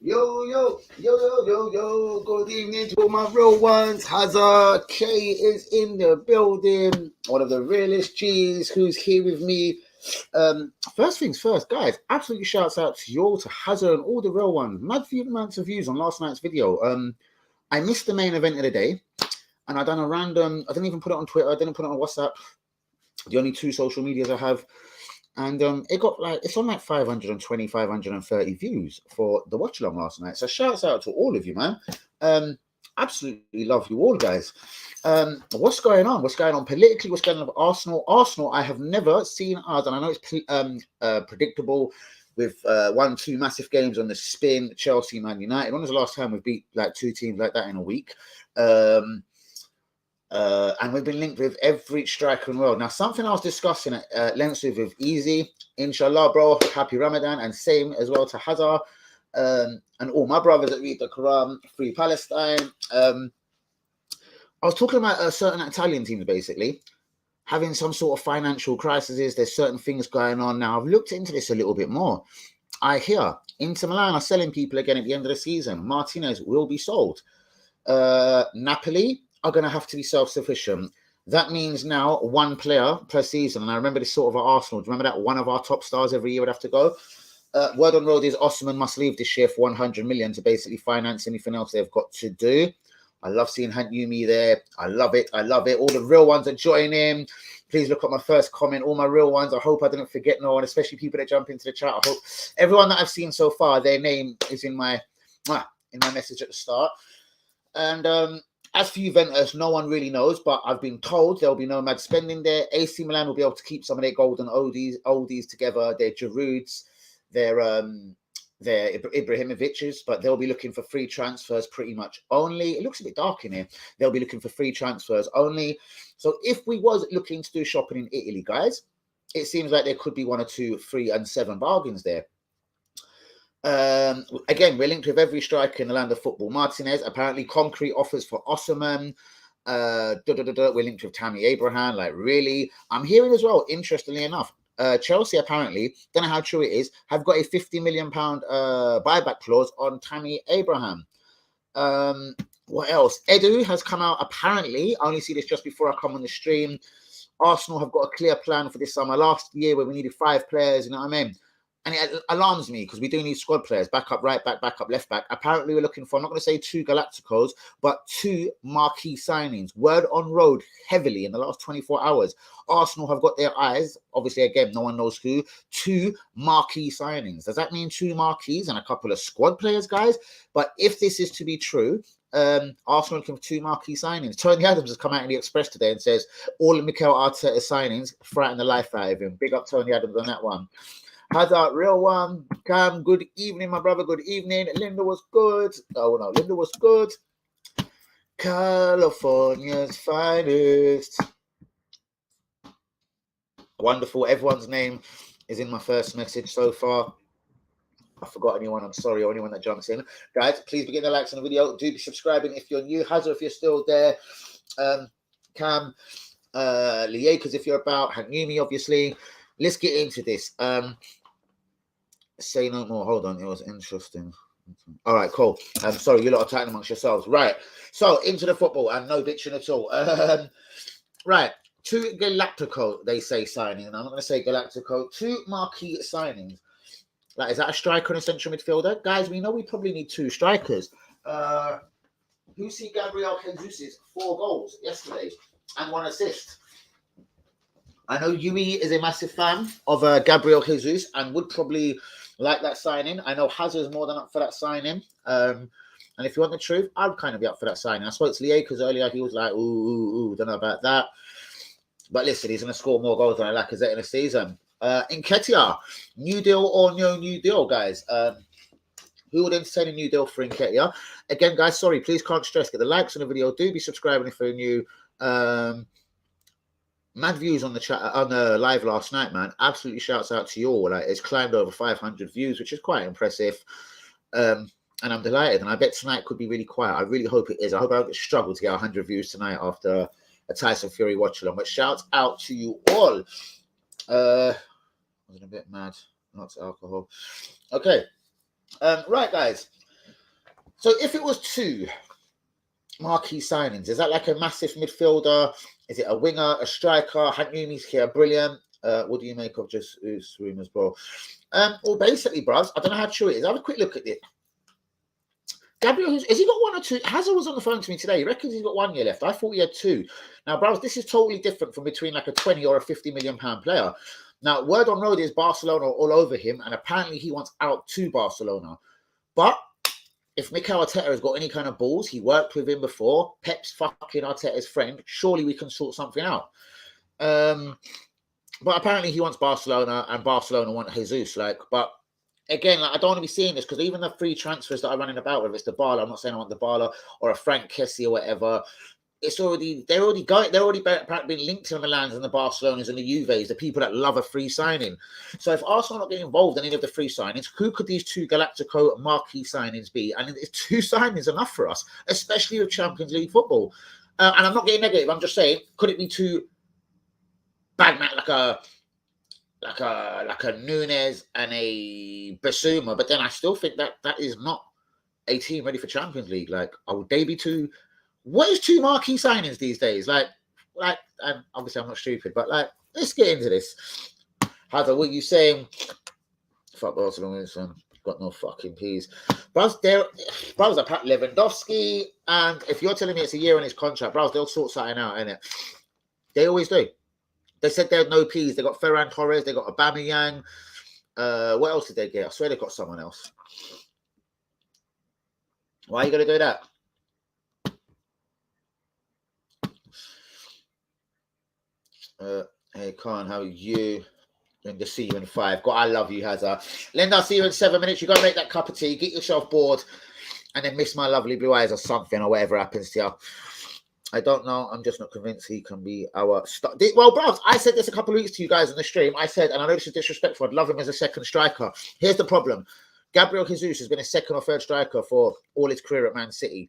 Yo. Good evening to all my real ones. Hazard K is in the building. One of the realest G's who's here with me. First things first, guys, absolutely shouts out to you all, to Hazard and all the real ones. Mad few amounts of views on last night's video. I missed the main event of the day, and I done a random, I didn't even put it on Twitter, I didn't put it on WhatsApp, the only two social medias I have. And it got it's on 520, 530 views for the watch along last night. So shouts out to all of you, man. Absolutely love you all, guys. What's going on? What's going on politically? What's going on with Arsenal? Arsenal, I have never seen us, and I know it's predictable with 1-2 massive games on the spin, Chelsea, Man United. When was the last time we beat two teams like that in a week? And we've been linked with every striker in the world. Now, something I was discussing at length with Easy, inshallah, bro, happy Ramadan, and same as well to Hazard, and all my brothers that read the Quran, Free Palestine. I was talking about certain Italian teams, basically, having some sort of financial crises. There's certain things going on. Now, I've looked into this a little bit more. I hear Inter Milan are selling people again at the end of the season. Martinez will be sold. Napoli are going to have to be self-sufficient. That means now one player per season. And I remember this sort of at Arsenal. Do you remember that one of our top stars every year would have to go? Word on road is Osimhen must leave this year for 100 million to basically finance anything else they've got to do. I love seeing Hank Yumi there. I love it. All the real ones are joining. Please look at my first comment. All my real ones. I hope I didn't forget no one, especially people that jump into the chat. I hope everyone that I've seen so far, their name is in my message at the start. And as for Juventus, no one really knows, but I've been told there'll be no mad spending there. AC Milan will be able to keep some of their golden oldies together. Their Girouds, their Ibrahimovic's, but they'll be looking for free transfers pretty much only. It looks a bit dark in here. They'll be looking for free transfers only. So if we was looking to do shopping in Italy, guys, it seems like there could be 1 or 2 3 and 7 bargains there. Again, we're linked with every striker in the land of football. Martinez, apparently concrete offers for Osimhen. We're linked with Tammy Abraham. Like, really? I'm hearing as well, interestingly enough, Chelsea apparently, don't know how true it is, have got a £50 million buyback clause on Tammy Abraham. What else? Edu has come out, apparently. I only see this just before I come on the stream. Arsenal have got a clear plan for this summer. Last year, where we needed 5 players, you know what I mean? And it alarms me because we do need squad players, backup right back, backup left back. Apparently, we're looking for, I'm not going to say 2 Galacticos, but 2 marquee signings. Word on road heavily in the last 24 hours. Arsenal have got their eyes, obviously, again, no one knows who, 2 marquee signings. Does that mean 2 marquees and a couple of squad players, guys? But if this is to be true, Arsenal looking for 2 marquee signings. Tony Adams has come out in the Express today and says all of Mikel Arteta's signings frighten the life out of him. Big up Tony Adams on that one. Hazard, real one. Cam, good evening, my brother. Good evening. Linda was good. Oh, no, Linda was good. California's finest. Wonderful. Everyone's name is in my first message so far. I forgot anyone. I'm sorry, or anyone that jumps in. Guys, please begin the likes on the video. Do be subscribing if you're new. Hazard, if you're still there. Cam, Liakas, if you're about. Hanyumi, obviously. Let's get into this. Say no more. Hold on. It was interesting. All right, cool. Sorry, you lot are chatting amongst yourselves. Right. So, into the football and no bitching at all. Right. 2 Galactico, they say, signing. And I'm not going to say Galactico. 2 marquee signings. Like, is that a striker and a central midfielder? Guys, we know we probably need 2 strikers. Who see Gabriel Jesus' 4 goals yesterday and 1 assist? I know Yui is a massive fan of Gabriel Jesus and would probably like that signing. I know Hazard's more than up for that signing. And if you want the truth, I'd kind of be up for that signing. I spoke to Liakas earlier. He was like, ooh, don't know about that. But listen, he's going to score more goals than I Lacazette in a season. Nketiah, new deal or no new deal, guys? Who would entertain a new deal for Nketiah? Again, guys, sorry, please can't stress. Get the likes on the video. Do be subscribing if you're new. Mad views on the chat on the live last night, man. Absolutely shouts out to you all. Like, it's climbed over 500 views, which is quite impressive. And I'm delighted. And I bet tonight could be really quiet. I really hope it is. I hope I don't struggle to get 100 views tonight after a Tyson Fury watch along. But shouts out to you all. I was a bit mad. Not alcohol. Okay. Right, guys. So if it was two marquee signings, is that like a massive midfielder? Is it a winger, a striker? Hanumi's here, brilliant. What do you make of just rumours, bro? Well, basically, bros, I don't know how true it is. Have a quick look at it. Gabriel, has he got one or two? Hazard was on the phone to me today. He reckons he's got 1 year left. I thought he had two. Now, bros, this is totally different from between like a 20 or a 50 million pound player. Now, word on road is Barcelona are all over him, and apparently he wants out to Barcelona. But if Mikel Arteta has got any kind of balls, he worked with him before. Pep's fucking Arteta's friend. Surely we can sort something out. But apparently he wants Barcelona, and Barcelona want Jesus. But again, I don't want to be seeing this because even the free transfers that I'm running about, whether it's the Dybala, I'm not saying I want the Dybala or a Frank Kessie or whatever. They're already been linked to the Milans and the Barcelonas and the Juves, the people that love a free signing. So if Arsenal are not getting involved in any of the free signings, who could these two Galactico marquee signings be? And is two signings enough for us, especially with Champions League football? And I'm not getting negative. I'm just saying, could it be two bad man like a Nunes and a Basuma? But then I still think that is not a team ready for Champions League. Would they be two? What is two marquee signings these days? And obviously I'm not stupid, but let's get into this. Hazard, what are you saying? Fuck Barcelona, got no fucking peas. Bros, are Pat Lewandowski, and if you're telling me it's a year on his contract, bros, they'll sort something out, innit? They always do. They said they had no peas. They got Ferran Torres, they got Aubameyang. What else did they get? I swear they got someone else. Why are you gonna do that? Hey, Khan, how are you? Linda, see you in 5. God, I love you, Hazard. Linda, I'll see you in 7 minutes. You got to make that cup of tea, get yourself bored, and then miss my lovely blue eyes or something, or whatever happens to you. I don't know. I'm just not convinced he can be our star. Well, bro, I said this a couple of weeks to you guys in the stream. I said, and I know this is disrespectful, I'd love him as a second striker. Here's the problem. Gabriel Jesus has been a second or third striker for all his career at Man City.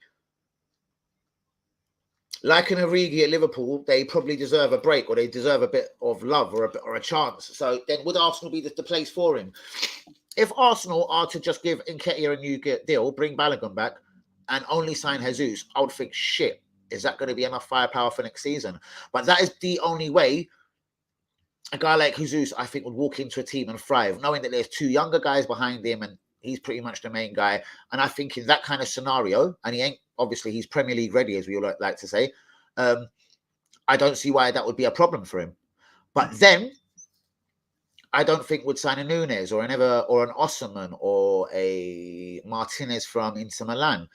Like an Origi at Liverpool, they probably deserve a break, or they deserve a bit of love or a chance. So then would Arsenal be the place for him? If Arsenal are to just give Nketiah a new deal, bring Balogun back, and only sign Jesus, I would think, shit, is that going to be enough firepower for next season? But that is the only way a guy like Jesus, I think, would walk into a team and thrive, knowing that there's two younger guys behind him and he's pretty much the main guy. And I think in that kind of scenario, and he ain't, obviously, he's Premier League ready, as we all like to say. I don't see why that would be a problem for him. But then, I don't think would sign a Nunes or an Osimhen or a Martinez from Inter Milan.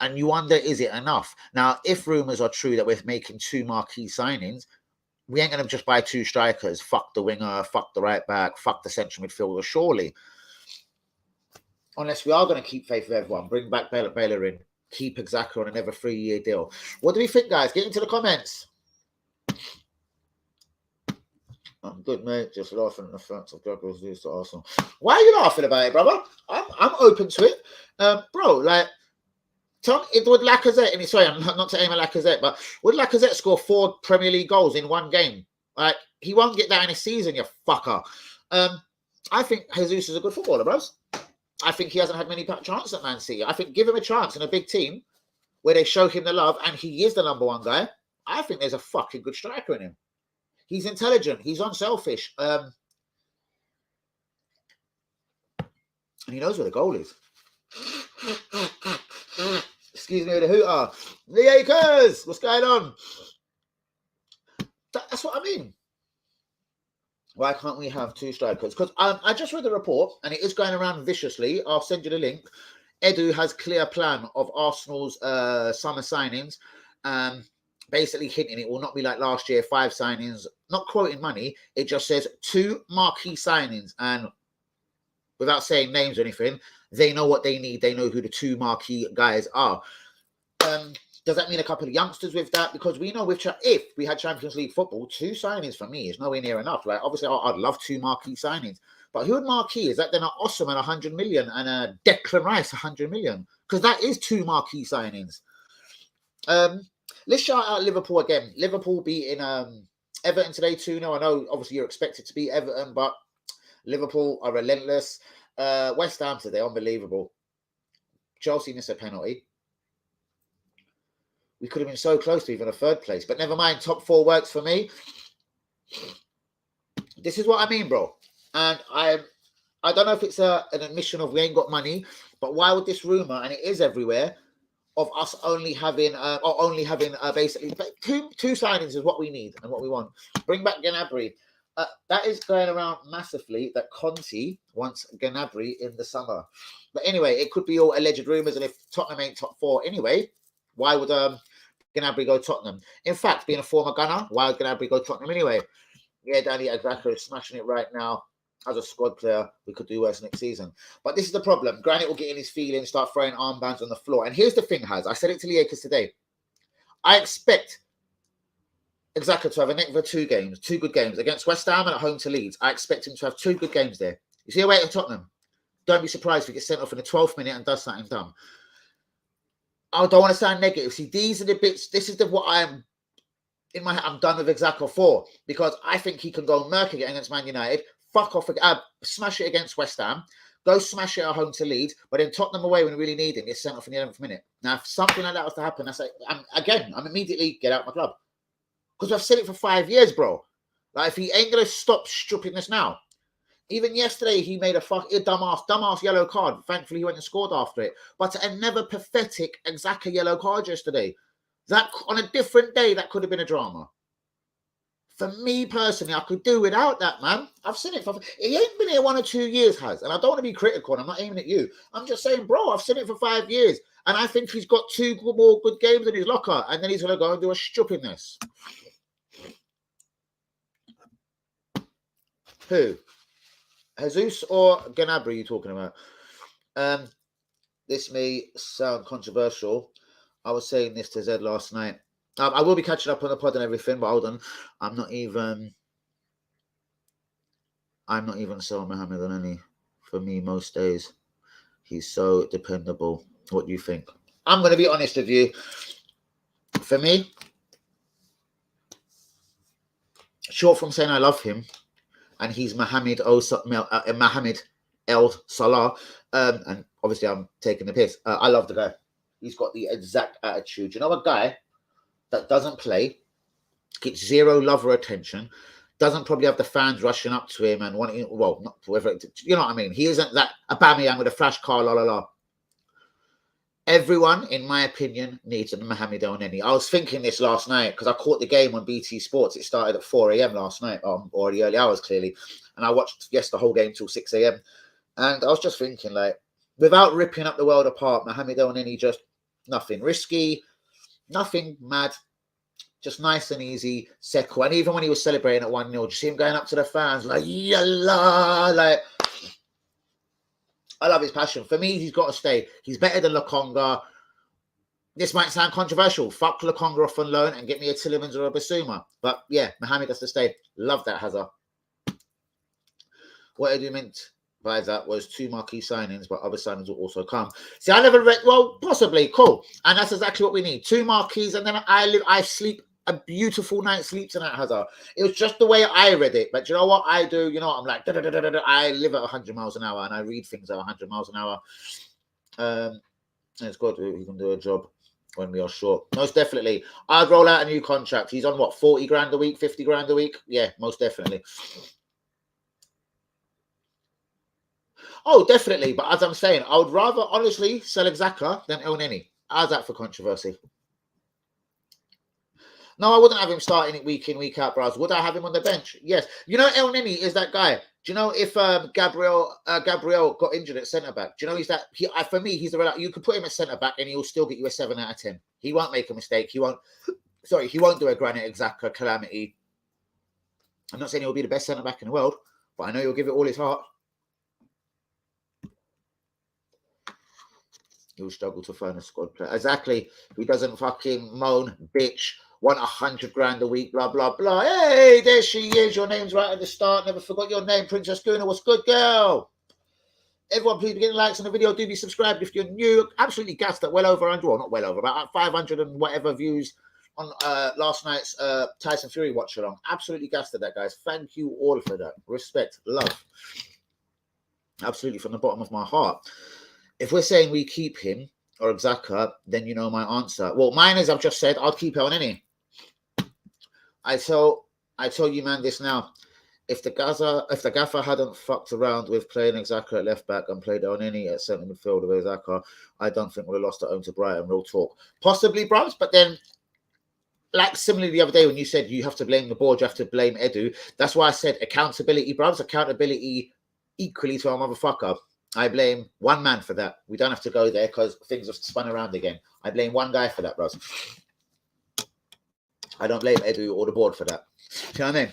And you wonder, is it enough? Now, if rumours are true that we're making two marquee signings, we ain't going to just buy two strikers. Fuck the winger, fuck the right back, fuck the central midfielder, surely. Unless we are going to keep faith with everyone, bring back Bellerin, keep Xhaka on another 3-year deal. What do we think, guys? Get into the comments. I'm good, mate. Just laughing at the facts of Gabriel's news to Arsenal. Why are you laughing about it, brother? I'm open to it. Bro, Tom, would Lacazette, and sorry, I'm not to aim at Lacazette, but would Lacazette score 4 Premier League goals in one game? He won't get that in a season, you fucker. I think Jesus is a good footballer, bros. I think he hasn't had many chances at Man City. I think give him a chance in a big team where they show him the love and he is the number one guy. I think there's a fucking good striker in him. He's intelligent. He's unselfish. And he knows where the goal is. Excuse me, the hooter. The Acres! What's going on? That's what I mean. Why can't we have two strikers? Because I just read the report, and it is going around viciously. I'll send you the link. Edu has clear plan of Arsenal's summer signings. Basically hinting it will not be like last year, 5 signings. Not quoting money. It just says 2 marquee signings. And without saying names or anything, they know what they need. They know who the 2 marquee guys are. Does that mean a couple of youngsters with that? Because we know if we had Champions League football, 2 signings for me is nowhere near enough. Obviously, I'd love 2 marquee signings. But who would marquee? Is that then an Osimhen 100 million and a Declan Rice 100 million? Because that is 2 marquee signings. Let's shout out Liverpool again. Liverpool beating Everton today 2-0. I know, obviously, you're expected to beat Everton, but Liverpool are relentless. West Ham today, unbelievable. Chelsea missed a penalty. We could have been so close to even a third place. But never mind, top 4 works for me. This is what I mean, bro. And I don't know if it's an admission of we ain't got money, but why would this rumour, and it is everywhere, of us only having basically two signings is what we need and what we want. Bring back Gnabry. That is going around massively that Conte wants Gnabry in the summer. But anyway, it could be all alleged rumours, and if Tottenham ain't top 4 anyway, why would Gnabry go Tottenham? In fact, being a former Gunner, why would Gnabry go Tottenham anyway? Yeah, Danny Xhaka is smashing it right now. As a squad player, we could do worse next season. But this is the problem. Granit will get in his feelings, start throwing armbands on the floor. And here's the thing, Haz. I said it to Liakers today. I expect Xhaka to have a neck for 2 good games against West Ham and at home to Leeds. I expect him to have 2 good games there. You see, away at Tottenham, don't be surprised if he gets sent off in the 12th minute and does something dumb. I don't want to sound negative. See, these are the bits. This is what I'm in my head. I'm done with Xhaka for, because I think he can go murk again against Man United. Fuck off, smash it against West Ham, go smash it at home to Leeds, but then Tottenham away when we really need him, gets sent off in the 11th minute. Now, if something like that was to happen, I say, I'm immediately get out my club. Because I've said it for 5 years, bro. Like, if he ain't going to stop stupidness now. Even yesterday, he made a dumbass yellow card. Thankfully, he went and scored after it. But a never pathetic Xhaka yellow card yesterday. That, on a different day, that could have been a drama. For me personally, I could do without that, man. I've seen it he ain't been here 1 or 2 years, Haz. And I don't want to be critical, and I'm not aiming at you. I'm just saying, bro, I've seen it for 5 years. And I think he's got 2 more good games in his locker. And then he's going to go and do a stupidness. Who? Jesus or Gnabry you talking about? This may sound controversial. I was saying this to Zed last night. I will be catching up on the pod and everything, but hold on. I'm not even so Mohamed on any for me most days. He's so dependable. What do you think? I'm going to be honest with you. For me, short from saying I love him, and he's Mohamed El Salah, and obviously I'm taking the piss. I love the guy. He's got the exact attitude. You know, a guy that doesn't play, gets 0 love or attention, doesn't probably have the fans rushing up to him and wanting, well, not whoever, you know what I mean? He isn't that Aubameyang with a flash car, la la la. Everyone, in my opinion, needs a Mohamed Elneny. I was thinking this last night because I caught the game on BT Sports. It started at 4 a.m. last night, or the early hours, clearly. And I watched, the whole game till 6 a.m. And I was just thinking, like, without ripping up the world apart, Mohamed Elneny, just nothing risky, nothing mad, just nice and easy, Seco. And even when he was celebrating at 1-0, you see him going up to the fans, like, yalla, like, I love his passion. For me, he's got to stay. He's better than Lokonga. This might sound controversial. Fuck Lokonga off on loan and get me a Tillemans or a Basuma. But yeah, Mohamed has to stay. Love that, Hazard. What I meant by that was 2 marquee signings, but other signings will also come. See, I never read, well, possibly, cool. And that's exactly what we need. 2 marquees, and then I sleep a beautiful night's sleep tonight, Hazard. It was just the way I read it. But you know what I do? You know, I'm like, I live at 100 miles an hour and I read things at 100 miles an hour. And it's good. He can do a job when we are short. Most definitely. I'd roll out a new contract. He's on what, 40 grand a week, 50 grand a week? Yeah, most definitely. Oh, definitely. But as I'm saying, I would rather honestly sell Xhaka than Elneny. How's that for controversy? No, I wouldn't have him starting it week in, week out, bros. Would I have him on the bench? Yes. You know, Elneny is that guy. Do you know if Gabriel got injured at centre back? Do you know he's that? For me, he's the you could put him at centre back and he'll still get you a 7 out of 10. He won't make a mistake. He won't do a Granit Xhaka calamity. I'm not saying he'll be the best centre back in the world, but I know he'll give it all his heart. He'll struggle to find a squad player. Exactly. He doesn't fucking moan, bitch, want 100 grand a week, blah, blah, blah. Hey, there she is. Your name's right at the start. Never forgot your name, Princess Guna. What's good, girl? Everyone, please be getting likes on the video. Do be subscribed if you're new. Absolutely gassed at well over 100, well, not well over, about 500 and whatever views on last night's Tyson Fury watch along. Absolutely gassed at that, guys. Thank you all for that. Respect, love. Absolutely from the bottom of my heart. if we're saying we keep him or Xhaka, then you know my answer. Well, mine is I've just said I'll keep El Neni. I tell you, man, this now. If the gaffer hadn't fucked around with playing Xhaka at left back and played El Neni at centre midfield with Xhaka, I don't think we'd have lost at home to Brighton. Real talk, possibly, bros. But then, like similarly the other day when you said you have to blame the board, you have to blame Edu. That's why I said accountability, bros. Accountability equally to our motherfucker. I blame one man for that. We don't have to go there because things have spun around again. I blame one guy for that, bros. I don't blame Edu or the board for that. You know what I mean?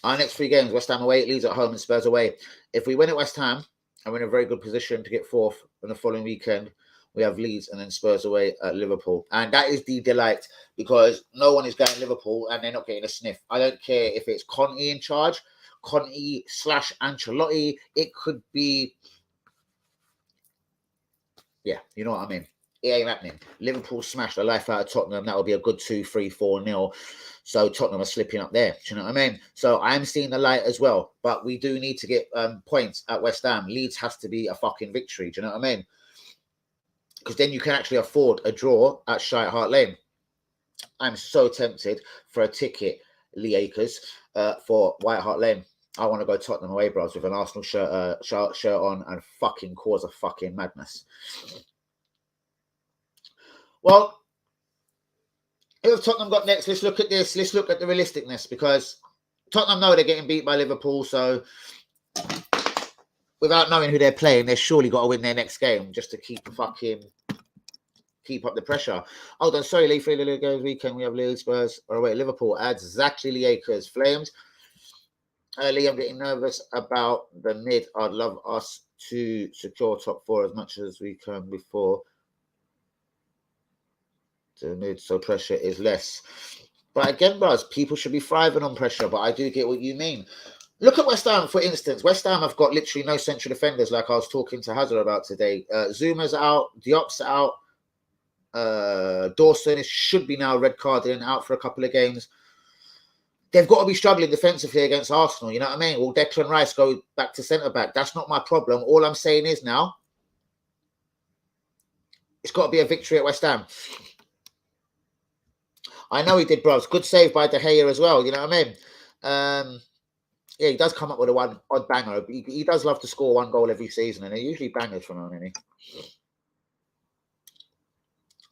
Our next 3 games, West Ham away, Leeds at home, and Spurs away. If we win at West Ham, and we're in a very good position to get 4th in the following weekend, we have Leeds and then Spurs away at Liverpool. And that is the delight because no one is going to Liverpool and they're not getting a sniff. I don't care if it's Conte in charge, Conte / Ancelotti. It could be, yeah, you know what I mean. It ain't happening. Liverpool smashed the life out of Tottenham. That would be a good 2-3, 4-0. So Tottenham are slipping up there. Do you know what I mean? So I'm seeing the light as well. But we do need to get points at West Ham. Leeds has to be a fucking victory. Do you know what I mean? Because then you can actually afford a draw at Shite Hart Lane. I'm so tempted for a ticket, Lee Akers, for White Hart Lane. I want to go Tottenham away, bros, with an Arsenal shirt on and fucking cause a fucking madness. Well, who have Tottenham got next? Let's look at this. Let's look at the realisticness because Tottenham know they're getting beat by Liverpool. So without knowing who they're playing, they've surely got to win their next game just to keep up the pressure. Hold on, sorry, Lee. 3 games weekend. We have Leeds, Spurs, or away Liverpool. Adds exactly Lee Akers. Flames. Lee, I'm getting nervous about the mid. I'd love us to secure top 4 as much as we can before the mid, so pressure is less. But again, bros, people should be thriving on pressure, but I do get what you mean. Look at West Ham, for instance. West Ham have got literally no central defenders like I was talking to Hazard about today. Zuma's out, Diop's out, Dawson should be now red carded and out for a couple of games. They've got to be struggling defensively against Arsenal, you know what I mean? Will Declan Rice go back to centre-back? That's not my problem. All I'm saying is now, it's got to be a victory at West Ham. I know he did, bros. Good save by De Gea as well. You know what I mean? Yeah, he does come up with a one odd banger. He does love to score 1 goal every season, and they're usually bangers from him, isn't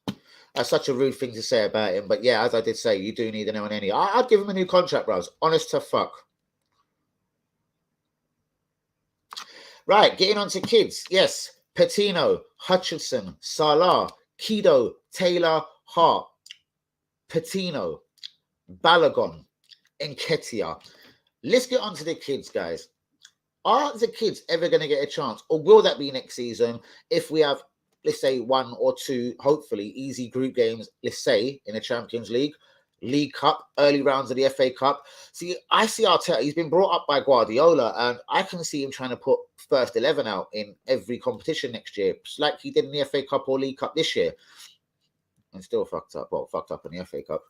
he? That's such a rude thing to say about him. But yeah, as I did say, you do need an Elneny. I'd give him a new contract, bros. Honest to fuck. Right, getting on to kids. Yes, Patino, Hutchinson, Salah, Kido, Taylor, Hart, Patino, Balogun, Nketiah. Let's get on to the kids, guys. Are the kids ever going to get a chance? Or will that be next season if we have, let's say, 1 or 2, hopefully, easy group games, let's say, in the Champions League, League Cup, early rounds of the FA Cup. See, I see Arteta, he's been brought up by Guardiola, and I can see him trying to put first 11 out in every competition next year, just like he did in the FA Cup or League Cup this year. And still fucked up. Well, fucked up in the FA Cup.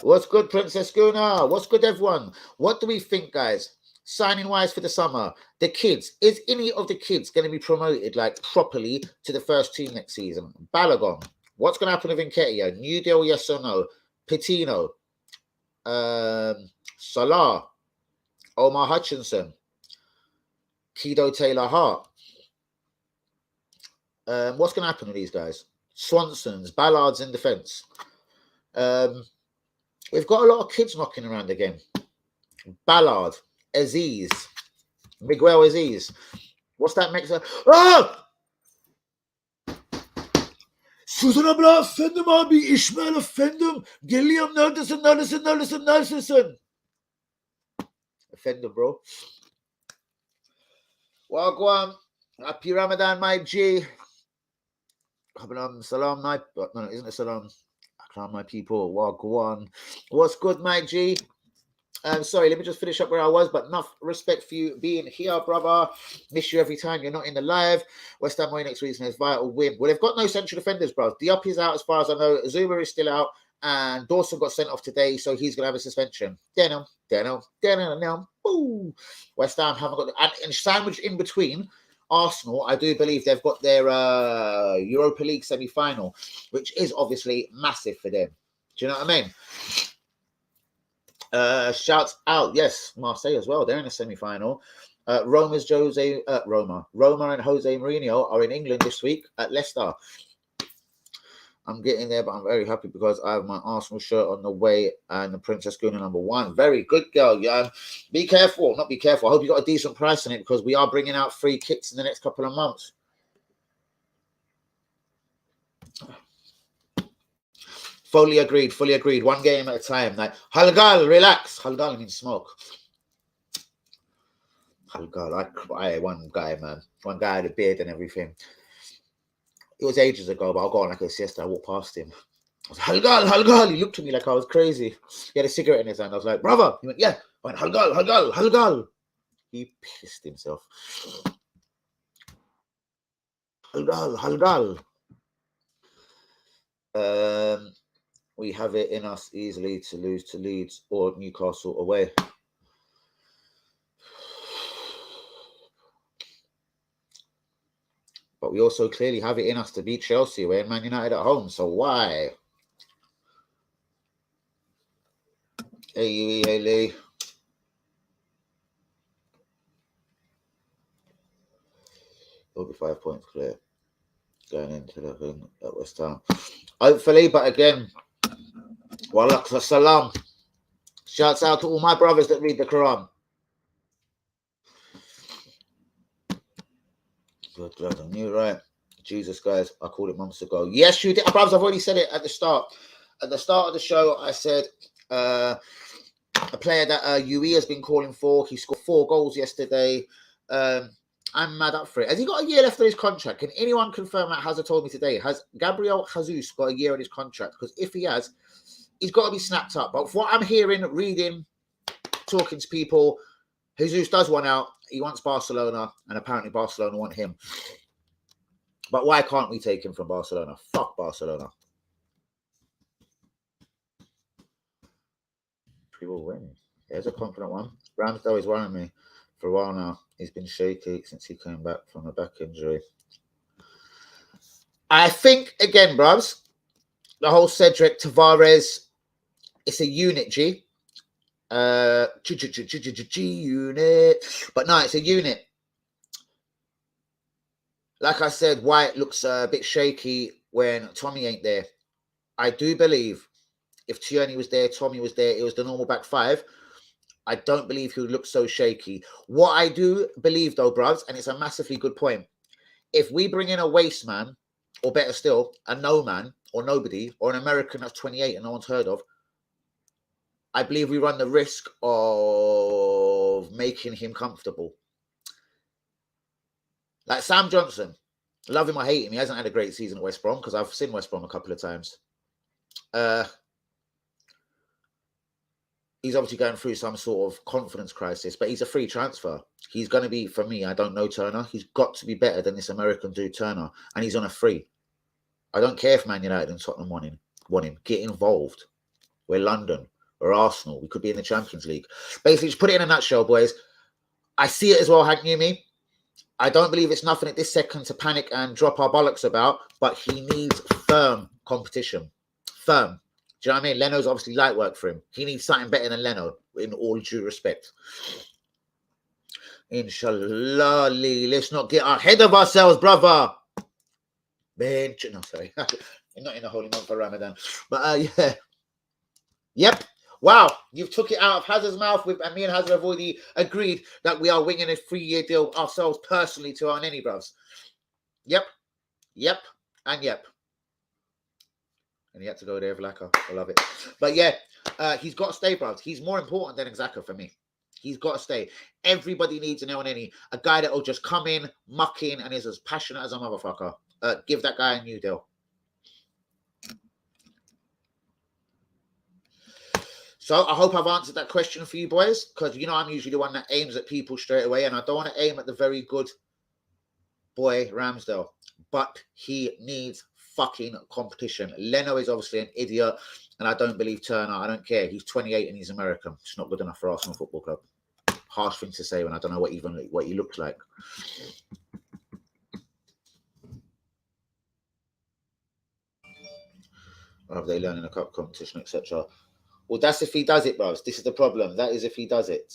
What's good, Princess Guna? What's good, everyone? What do we think, guys? Signing wise for the summer, the kids. Is any of the kids going to be promoted like properly to the first team next season? Balogun. What's going to happen with Nketiah? New deal, yes or no? Patino. Salah. Omar Hutchinson. Kido Taylor Hart. What's going to happen with these guys? Swansons, Ballards in defence. We've got a lot of kids knocking around again. Ballard, Aziz, Miguel Aziz. What's that mix of? Ah! Susan abla efendim abi, İsmail efendim. Geliyorum, neredesin? Efendim, bro. Wagwan. Happy Ramadan, my G. Salam, night. No, isn't it salam? My people, Wagwan. What's good, my G? Sorry, let me just finish up where I was, but enough respect for you being here, brother. Miss you every time you're not in the live. West Ham away next week is a vital win. Well, they've got no central defenders, bro. Diop is out as far as I know. Zuma is still out. And Dawson got sent off today, so he's going to have a suspension. Denham. Boo. West Ham haven't got... And sandwiched in between Arsenal, I do believe they've got their Europa League semi-final, which is obviously massive for them. Do you know what I mean? Shouts out, yes, Marseille as well. They're in the semi-final. Roma and Jose Mourinho are in England this week at Leicester. I'm getting there, but I'm very happy because I have my Arsenal shirt on the way and the Princess Schooner #1. Very good, girl. Yeah, be careful. Not be careful. I hope you got a decent price on it because we are bringing out free kits in the next couple of months. Fully agreed. One game at a time. Like, Halgal, relax. Halgal means smoke. Halgal, I one guy, man. One guy had a beard and everything. It was ages ago, but I'll go on like a siesta. I walked past him. I was like, Halgal. He looked at me like I was crazy. He had a cigarette in his hand. I was like, brother. He went, yeah. I went, Halgal. He pissed himself. Halgal. We have it in us easily to lose to Leeds or Newcastle away. But we also clearly have it in us to beat Chelsea away and Man United at home. So why? Hey, Lee. 5 points clear. Going into the thing at West Ham. Hopefully, but again, walaikum salam. Shouts out to all my brothers that read the Quran. Good, you're right. Jesus, guys, I called it months ago. Yes, you did. Brothers, I've already said it at the start. At the start of the show, I said a player that UE has been calling for. He scored 4 goals yesterday. I'm mad up for it. Has he got a year left on his contract? Can anyone confirm that? Hazard told me today. Has Gabriel Jesus got a year on his contract? Because if he has, he's got to be snapped up. But from what I'm hearing, reading, talking to people, Jesus does want out. He wants Barcelona, and apparently Barcelona want him. But why can't we take him from Barcelona? Fuck Barcelona. People win. There's a confident one. Ramsdale is worrying me for a while now. He's been shaky since he came back from a back injury. I think, again, bruvs, the whole Cedric Tavares, it's a unit, G. Unit. But no, it's a unit. Like I said, White looks a bit shaky when Tommy ain't there. I do believe if Tierney was there, Tommy was there, it was the normal back 5. I don't believe he would look so shaky. What I do believe, though, bruvs, and it's a massively good point, if we bring in a waste man, or better still, a no man, or nobody, or an American that's 28 and no one's heard of, I believe we run the risk of making him comfortable. Like Sam Johnson, love him or hate him, he hasn't had a great season at West Brom because I've seen West Brom a couple of times. He's obviously going through some sort of confidence crisis, but he's a free transfer. He's going to be, for me, I don't know Turner. He's got to be better than this American dude, Turner, and he's on a free. I don't care if Man United and Tottenham want him. Get involved. We're London. We're Arsenal. We could be in the Champions League. Basically, just put it in a nutshell, boys. I see it as well, Hank Newmy. I don't believe it's nothing at this second to panic and drop our bollocks about, but he needs firm competition. Firm. Do you know what I mean? Leno's obviously light work for him. He needs something better than Leno, in all due respect. Inshallah, let's not get ahead of ourselves, brother. No, sorry. You're not in the holy month of Ramadan. But yeah. Yep. Wow. You've took it out of Hazard's mouth, and me and Hazard have already agreed that we are winging a 3-year deal ourselves personally to our nanny bros. Yep. And yep. And he had to go there, Vlaka. I love it. But yeah, he's got to stay, bros. He's more important than Xhaka for me. He's got to stay. Everybody needs an Elneny. A guy that will just come in, muck in, and is as passionate as a motherfucker. Give that guy a new deal. So I hope I've answered that question for you boys, because you know I'm usually the one that aims at people straight away, and I don't want to aim at the very good boy Ramsdale, but he needs fucking competition. Leno is obviously an idiot, and I don't believe Turner. I don't care. He's 28 and he's American. It's not good enough for Arsenal Football Club. Harsh thing to say when I don't know what he looks like. Have they learned in a cup competition, etc.? Well, that's if he does it, bros. This is the problem. That is if he does it.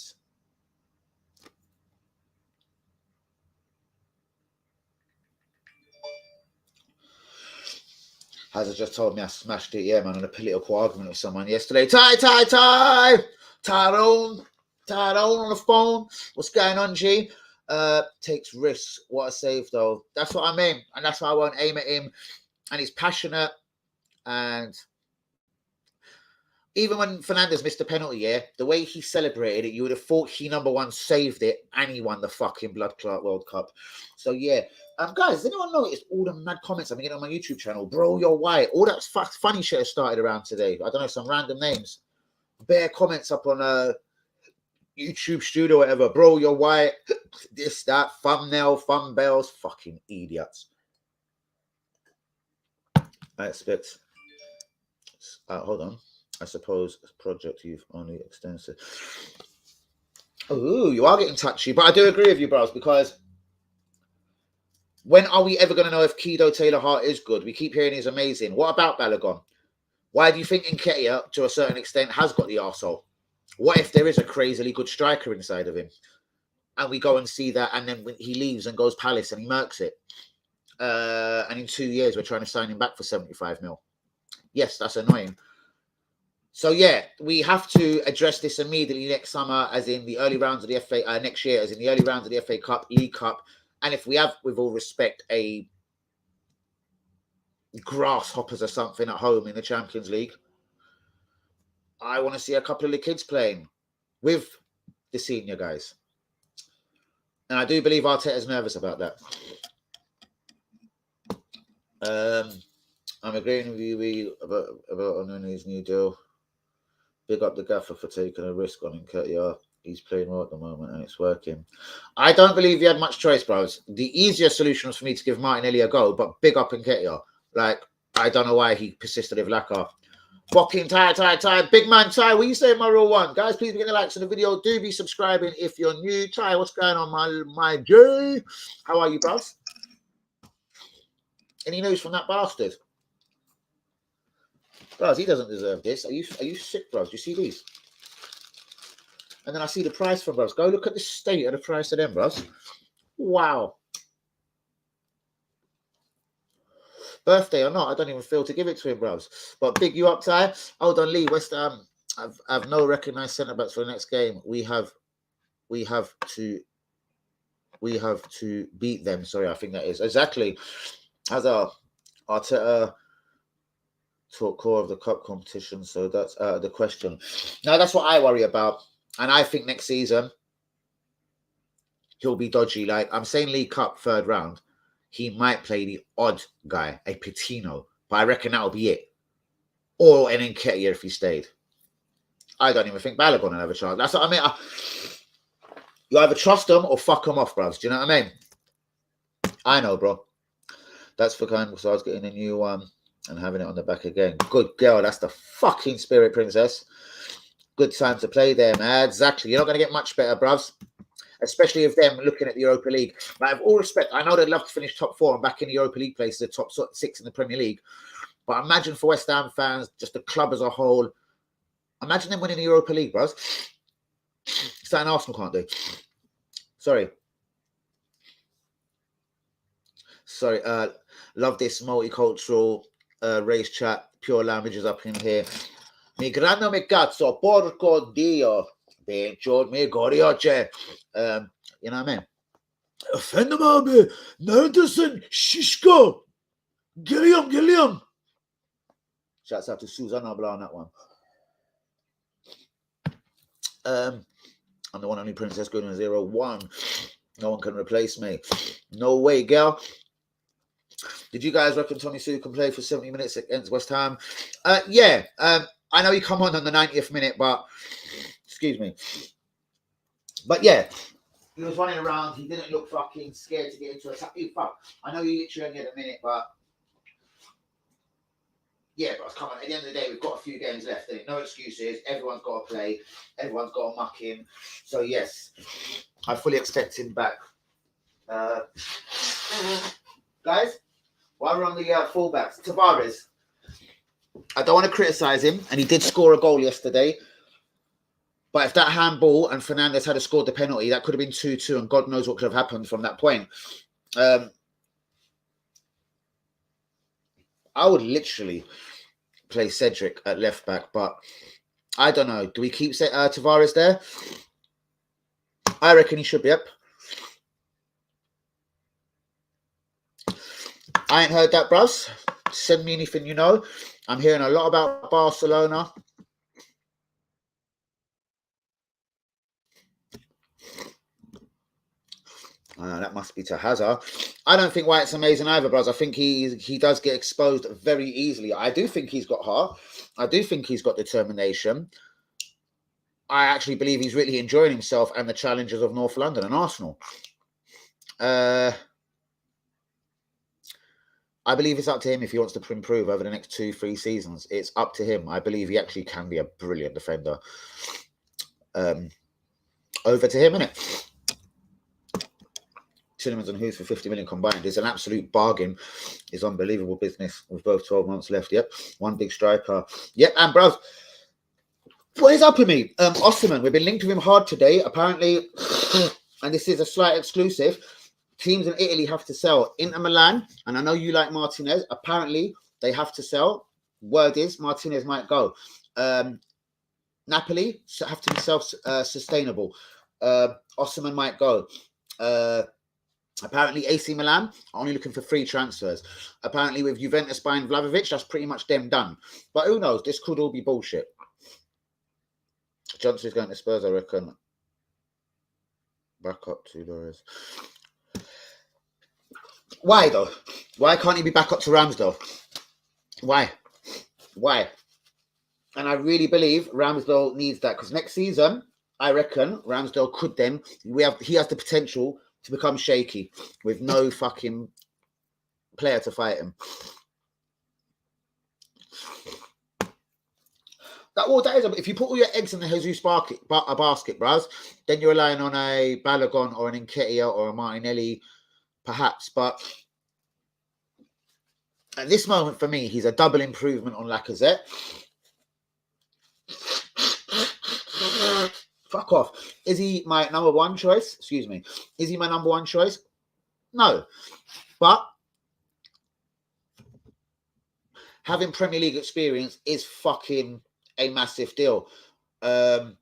Hazard just told me I smashed it, yeah, man, on a political argument with someone yesterday. Tyrone on the phone. What's going on, G? Takes risks. What a save, though. That's what I mean. And that's why I won't aim at him. And he's passionate. And even when Fernandes missed the penalty, yeah, the way he celebrated it, you would have thought he, number one, saved it and he won the fucking Blood Clot World Cup. So, yeah. Guys, does anyone notice all the mad comments I'm getting on my YouTube channel? Bro, you're white. All that funny shit has started around today. I don't know, some random names. Bare comments up on YouTube Studio, whatever. Bro, you're white. This, that, thumbnail, thumbnails. Fucking idiots. I expect... hold on. I suppose project you've only extensive. Oh, you are getting touchy. But I do agree with you, bros, because when are we ever going to know if Kido Taylor-Hart is good? We keep hearing he's amazing. What about Balogun? Why do you think Nketiah, to a certain extent, has got the arsehole? What if there is a crazily good striker inside of him? And we go and see that, and then when he leaves and goes Palace and he murks it. And in 2 years, we're trying to sign him back for 75 mil. Yes, that's annoying. So, yeah, we have to address this immediately next summer, as in the early rounds of the FA, next year, as in the early rounds of the FA Cup, League Cup. And if we have, with all respect, a Grasshoppers or something at home in the Champions League, I want to see a couple of the kids playing with the senior guys. And I do believe Arteta's nervous about that. I'm agreeing with you about Onana's new deal. Big up the gaffer for taking a risk on Nketiah. He's playing well at the moment and it's working. I don't believe he had much choice, bros. The easier solution was for me to give Martinelli a go, but big up Nketiah. Like, I don't know why he persisted with Laka. Fucking Ty. Big man Ty, what you saying, my real one? Guys, please be getting likes on the video. Do be subscribing if you're new. Ty, what's going on, my J? How are you, bros? Any news from that bastard? Bros, he doesn't deserve this. Are you sick, bros? Do you see these? And then I see the price for bros. Go look at the state of the price of them, bros. Wow. Birthday or not, I don't even feel to give it to him, bros. But big you up, Ty. Hold on, Lee. West Ham have no recognised centre backs for the next game. We have to beat them. Sorry, I think that is exactly as Arteta talk core of the cup competition. So that's the question. Now that's what I worry about, and I think next season he'll be dodgy. Like I'm saying, League Cup 3rd round. He might play the odd guy, a Patino, but I reckon that'll be it. Or an Nketiah if he stayed. I don't even think Balogun will have a chance. That's what I mean. You either trust them or fuck them off, bros. Do you know what I mean? I know, bro. That's for kind. So I was getting a new one and having it on the back again. Good girl. That's the fucking spirit, princess. Good time to play there, man. Exactly. You're not going to get much better, bros. Especially if them looking at the Europa League. Like, with all respect, I know they'd love to finish top 4 and back in the Europa League place, the top 6 in the Premier League. But imagine for West Ham fans, just the club as a whole, imagine them winning the Europa League, bros. Something Arsenal can't do. Sorry. Love this multicultural race chat. Pure languages up in here. Mi grano me cazzo, porco dio. You know what I mean? Efendim abi, neredesin? Shishko. Geliyorum. Shouts out to Susanna Blah on that one. I'm the one only princess going to 0-1. No one can replace me. No way, girl. Did you guys reckon Tomiyasu can play for 70 minutes against West Ham? Yeah. I know he come on the 90th minute, but excuse me. But yeah, he was running around. He didn't look fucking scared to get into a fuck. I know you literally only had a minute, but yeah, but come on. At the end of the day, we've got a few games left. No excuses. Everyone's got to play. Everyone's got to muck in. So yes, I fully expect him back. Guys, while we're on the fullbacks, Tavares. I don't want to criticise him, and he did score a goal yesterday. But if that handball and Fernandes had scored the penalty, that could have been 2-2, and God knows what could have happened from that point. I would literally play Cedric at left back, but I don't know. Do we keep Tavares there? I reckon he should be up. I ain't heard that, bros. Send me anything you know. I'm hearing a lot about Barcelona. That must be to Hazard. I don't think White's amazing either, bros. I think he does get exposed very easily. I do think he's got heart. I do think he's got determination. I actually believe he's really enjoying himself and the challenges of North London and Arsenal. I believe it's up to him if he wants to improve over the next 2-3 seasons. It's up to him. I believe he actually can be a brilliant defender. Over to him, innit? Cinnamons and Who's for 50 million combined is an absolute bargain. It's unbelievable business with both 12 months left. Yep, one big striker. Yep, and bros, what is up with me? Osimhen, we've been linked with him hard today. Apparently, and this is a slight exclusive, teams in Italy have to sell. Inter Milan, and I know you like Martinez, apparently they have to sell. Word is Martinez might go. Napoli have to be self-sustainable. Osimhen might go. Apparently, AC Milan are only looking for free transfers. Apparently, with Juventus buying Vlahovic, that's pretty much them done. But who knows? This could all be bullshit. Johnson's going to Spurs, I reckon. Back up $2. Why, though? Why can't he be back up to Ramsdale? Why? And I really believe Ramsdale needs that, because next season, I reckon Ramsdale could then... He has the potential to become shaky with no fucking player to fight him. That is, if you put all your eggs in the Jesus basket, bros, then you're relying on a Balogun or an Nketiah or a Martinelli, perhaps. But at this moment, for me, he's a double improvement on Lacazette. Fuck off. Is he my number one choice? Excuse me. Is he my number one choice? No. But having Premier League experience is fucking a massive deal. Like,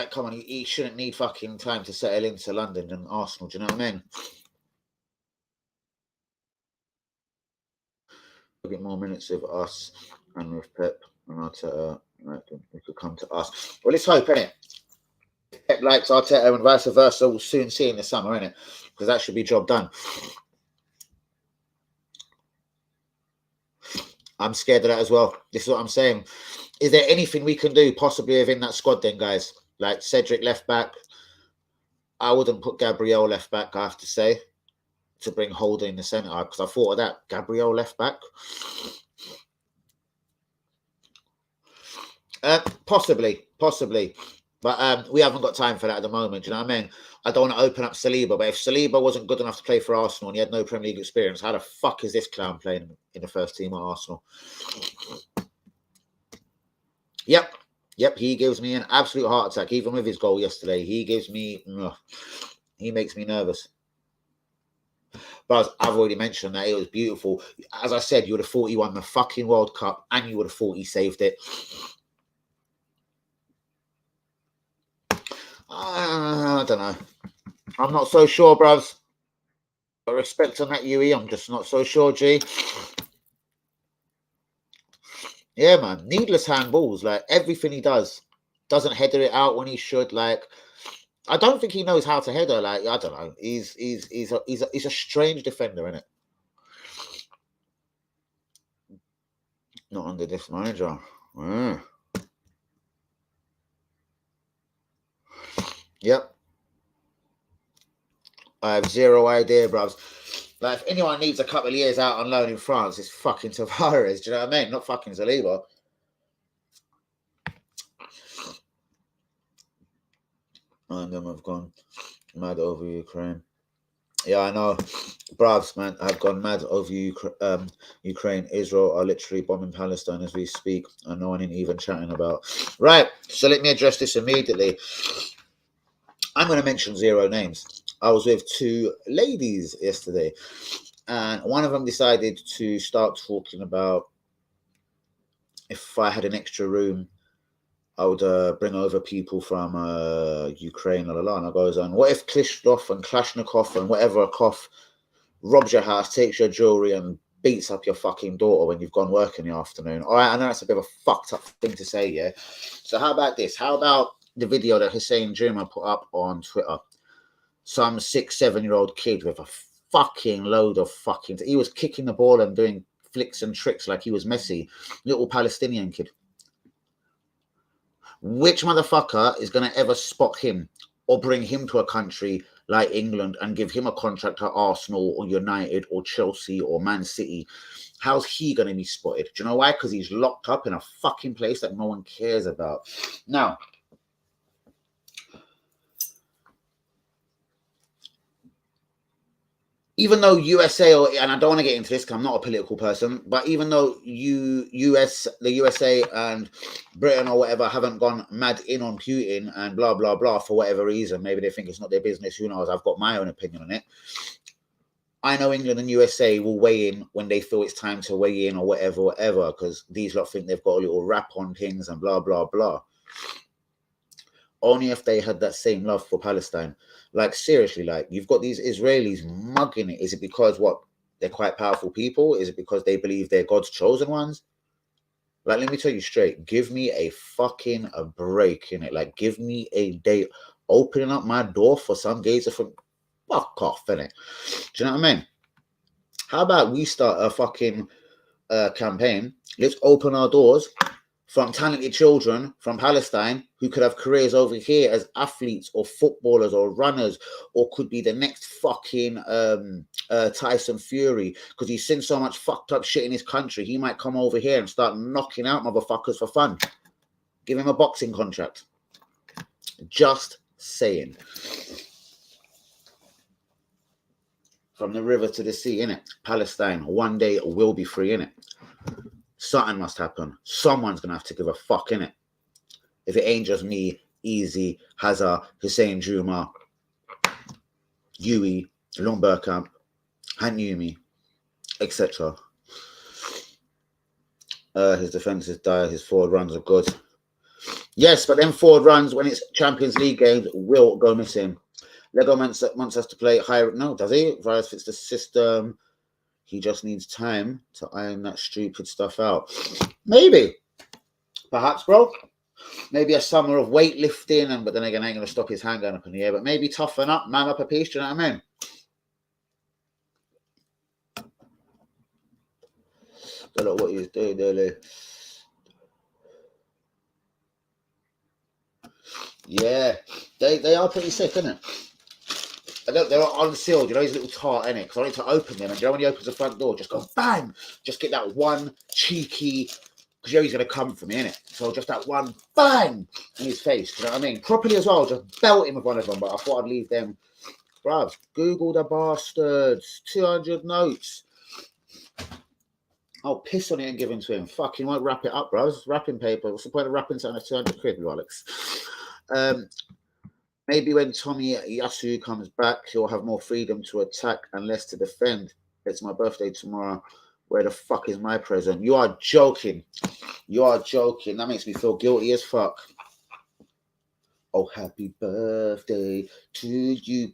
come on, he shouldn't need fucking time to settle into London and Arsenal. Do you know what I mean? We'll get more minutes with us and with Pep and Arteta. It could come to us. Well, let's hope, innit? Pep likes Arteta and vice versa. We'll soon see in the summer, innit? Because that should be job done. I'm scared of that as well. This is what I'm saying. Is there anything we can do possibly within that squad then, guys? Like Cedric left back. I wouldn't put Gabriel left back, I have to say, to bring Holder in the centre, because I thought of that. Gabriel left back. Possibly. But we haven't got time for that at the moment. Do you know what I mean? I don't want to open up Saliba, but if Saliba wasn't good enough to play for Arsenal and he had no Premier League experience, how the fuck is this clown playing in the first team at Arsenal? Yep, he gives me an absolute heart attack. Even with his goal yesterday, he makes me nervous. But I've already mentioned that it was beautiful. As I said, you would have thought he won the fucking World Cup and you would have thought he saved it. I don't know. I'm not so sure, bruv. Got respect on that, Yui. I'm just not so sure, G. Yeah, man. Needless handballs. Like, everything he does. Doesn't header it out when he should. Like, I don't think he knows how to header. Like, I don't know. He's a strange defender, innit? Not under this manager. Yep. I have zero idea, bruv. Like, if anyone needs a couple of years out on loan in France, it's fucking Tavares. Do you know what I mean? Not fucking Saliba. And then I've gone mad over Ukraine. Yeah, I know. Bravs, man, I've gone mad over Ukraine. Israel are literally bombing Palestine as we speak, and no one ain't even chatting about. Right, so let me address this immediately. I'm going to mention 0 names. I was with 2 ladies yesterday, and one of them decided to start talking about if I had an extra room, I would bring over people from Ukraine, and I goes on, what if Klitschko and Kalashnikov and whatever Koff robs your house, takes your jewelry, and beats up your fucking daughter when you've gone work in the afternoon? All right, I know that's a bit of a fucked up thing to say, yeah? So how about this? How about the video that Hussein Juma put up on Twitter? Some 6-7-year-old kid with a fucking load of fucking... He was kicking the ball and doing flicks and tricks like he was Messi. Little Palestinian kid. Which motherfucker is going to ever spot him or bring him to a country like England and give him a contract at Arsenal or United or Chelsea or Man City? How's he going to be spotted? Do you know why? Because he's locked up in a fucking place that no one cares about. Now, even though USA, and I don't want to get into this because I'm not a political person, but even though the USA and Britain or whatever haven't gone mad in on Putin and blah, blah, blah for whatever reason, maybe they think it's not their business, who knows, I've got my own opinion on it. I know England and USA will weigh in when they feel it's time to weigh in or whatever, because these lot think they've got a little rap on things and blah, blah, blah. Only if they had that same love for Palestine. Like, seriously, like, you've got these Israelis mugging it. Is it because, what, they're quite powerful people? Is it because they believe they're God's chosen ones? Like, let me tell you straight, give me a fucking break in it. Like, give me a day opening up my door for some gays from fuck off, innit? Do you know what I mean? How about we start a fucking campaign? Let's open our doors from talented children from Palestine who could have careers over here as athletes or footballers or runners, or could be the next fucking Tyson Fury, because he's seen so much fucked up shit in his country. He might come over here and start knocking out motherfuckers for fun. Give him a boxing contract. Just saying. From the river to the sea, innit? Palestine one day will be free, innit? Something must happen. Someone's going to have to give a fuck, innit? If it ain't just me, Easy, Hazard, Hussein Juma, Yui, Long Burkamp, Hanyumi, etc. His defense is dire. His forward runs are good. Yes, but then forward runs, when it's Champions League games, will go missing. Lego wants us to play higher. No, does he? Virus fits the system. He just needs time to iron that stupid stuff out. Maybe. Perhaps, bro. Maybe a summer of weightlifting, but then again, I ain't going to stop his hand going up in the air. But maybe toughen up, man up a piece. Do you know what I mean? Don't know what he's doing there. Yeah, they are pretty sick, isn't it? They're unsealed, you know, he's a little tart, innit? Because I need to open them, and you know when he opens the front door, just go bang! Just get that one cheeky, because you know he's going to come for me, innit? So just that one bang in his face, you know what I mean? Properly as well, just belt him with one of them, but I thought I'd leave them. Bruv, Google the bastards, 200 notes. I'll piss on it and give him to him. Fucking won't wrap it up, bro. It's wrapping paper. What's the point of wrapping something that's 200 quid, Alex? Maybe when Tommy Yasu comes back, he'll have more freedom to attack and less to defend. It's my birthday tomorrow. Where the fuck is my present? You are joking. You are joking. That makes me feel guilty as fuck. Oh, happy birthday to you.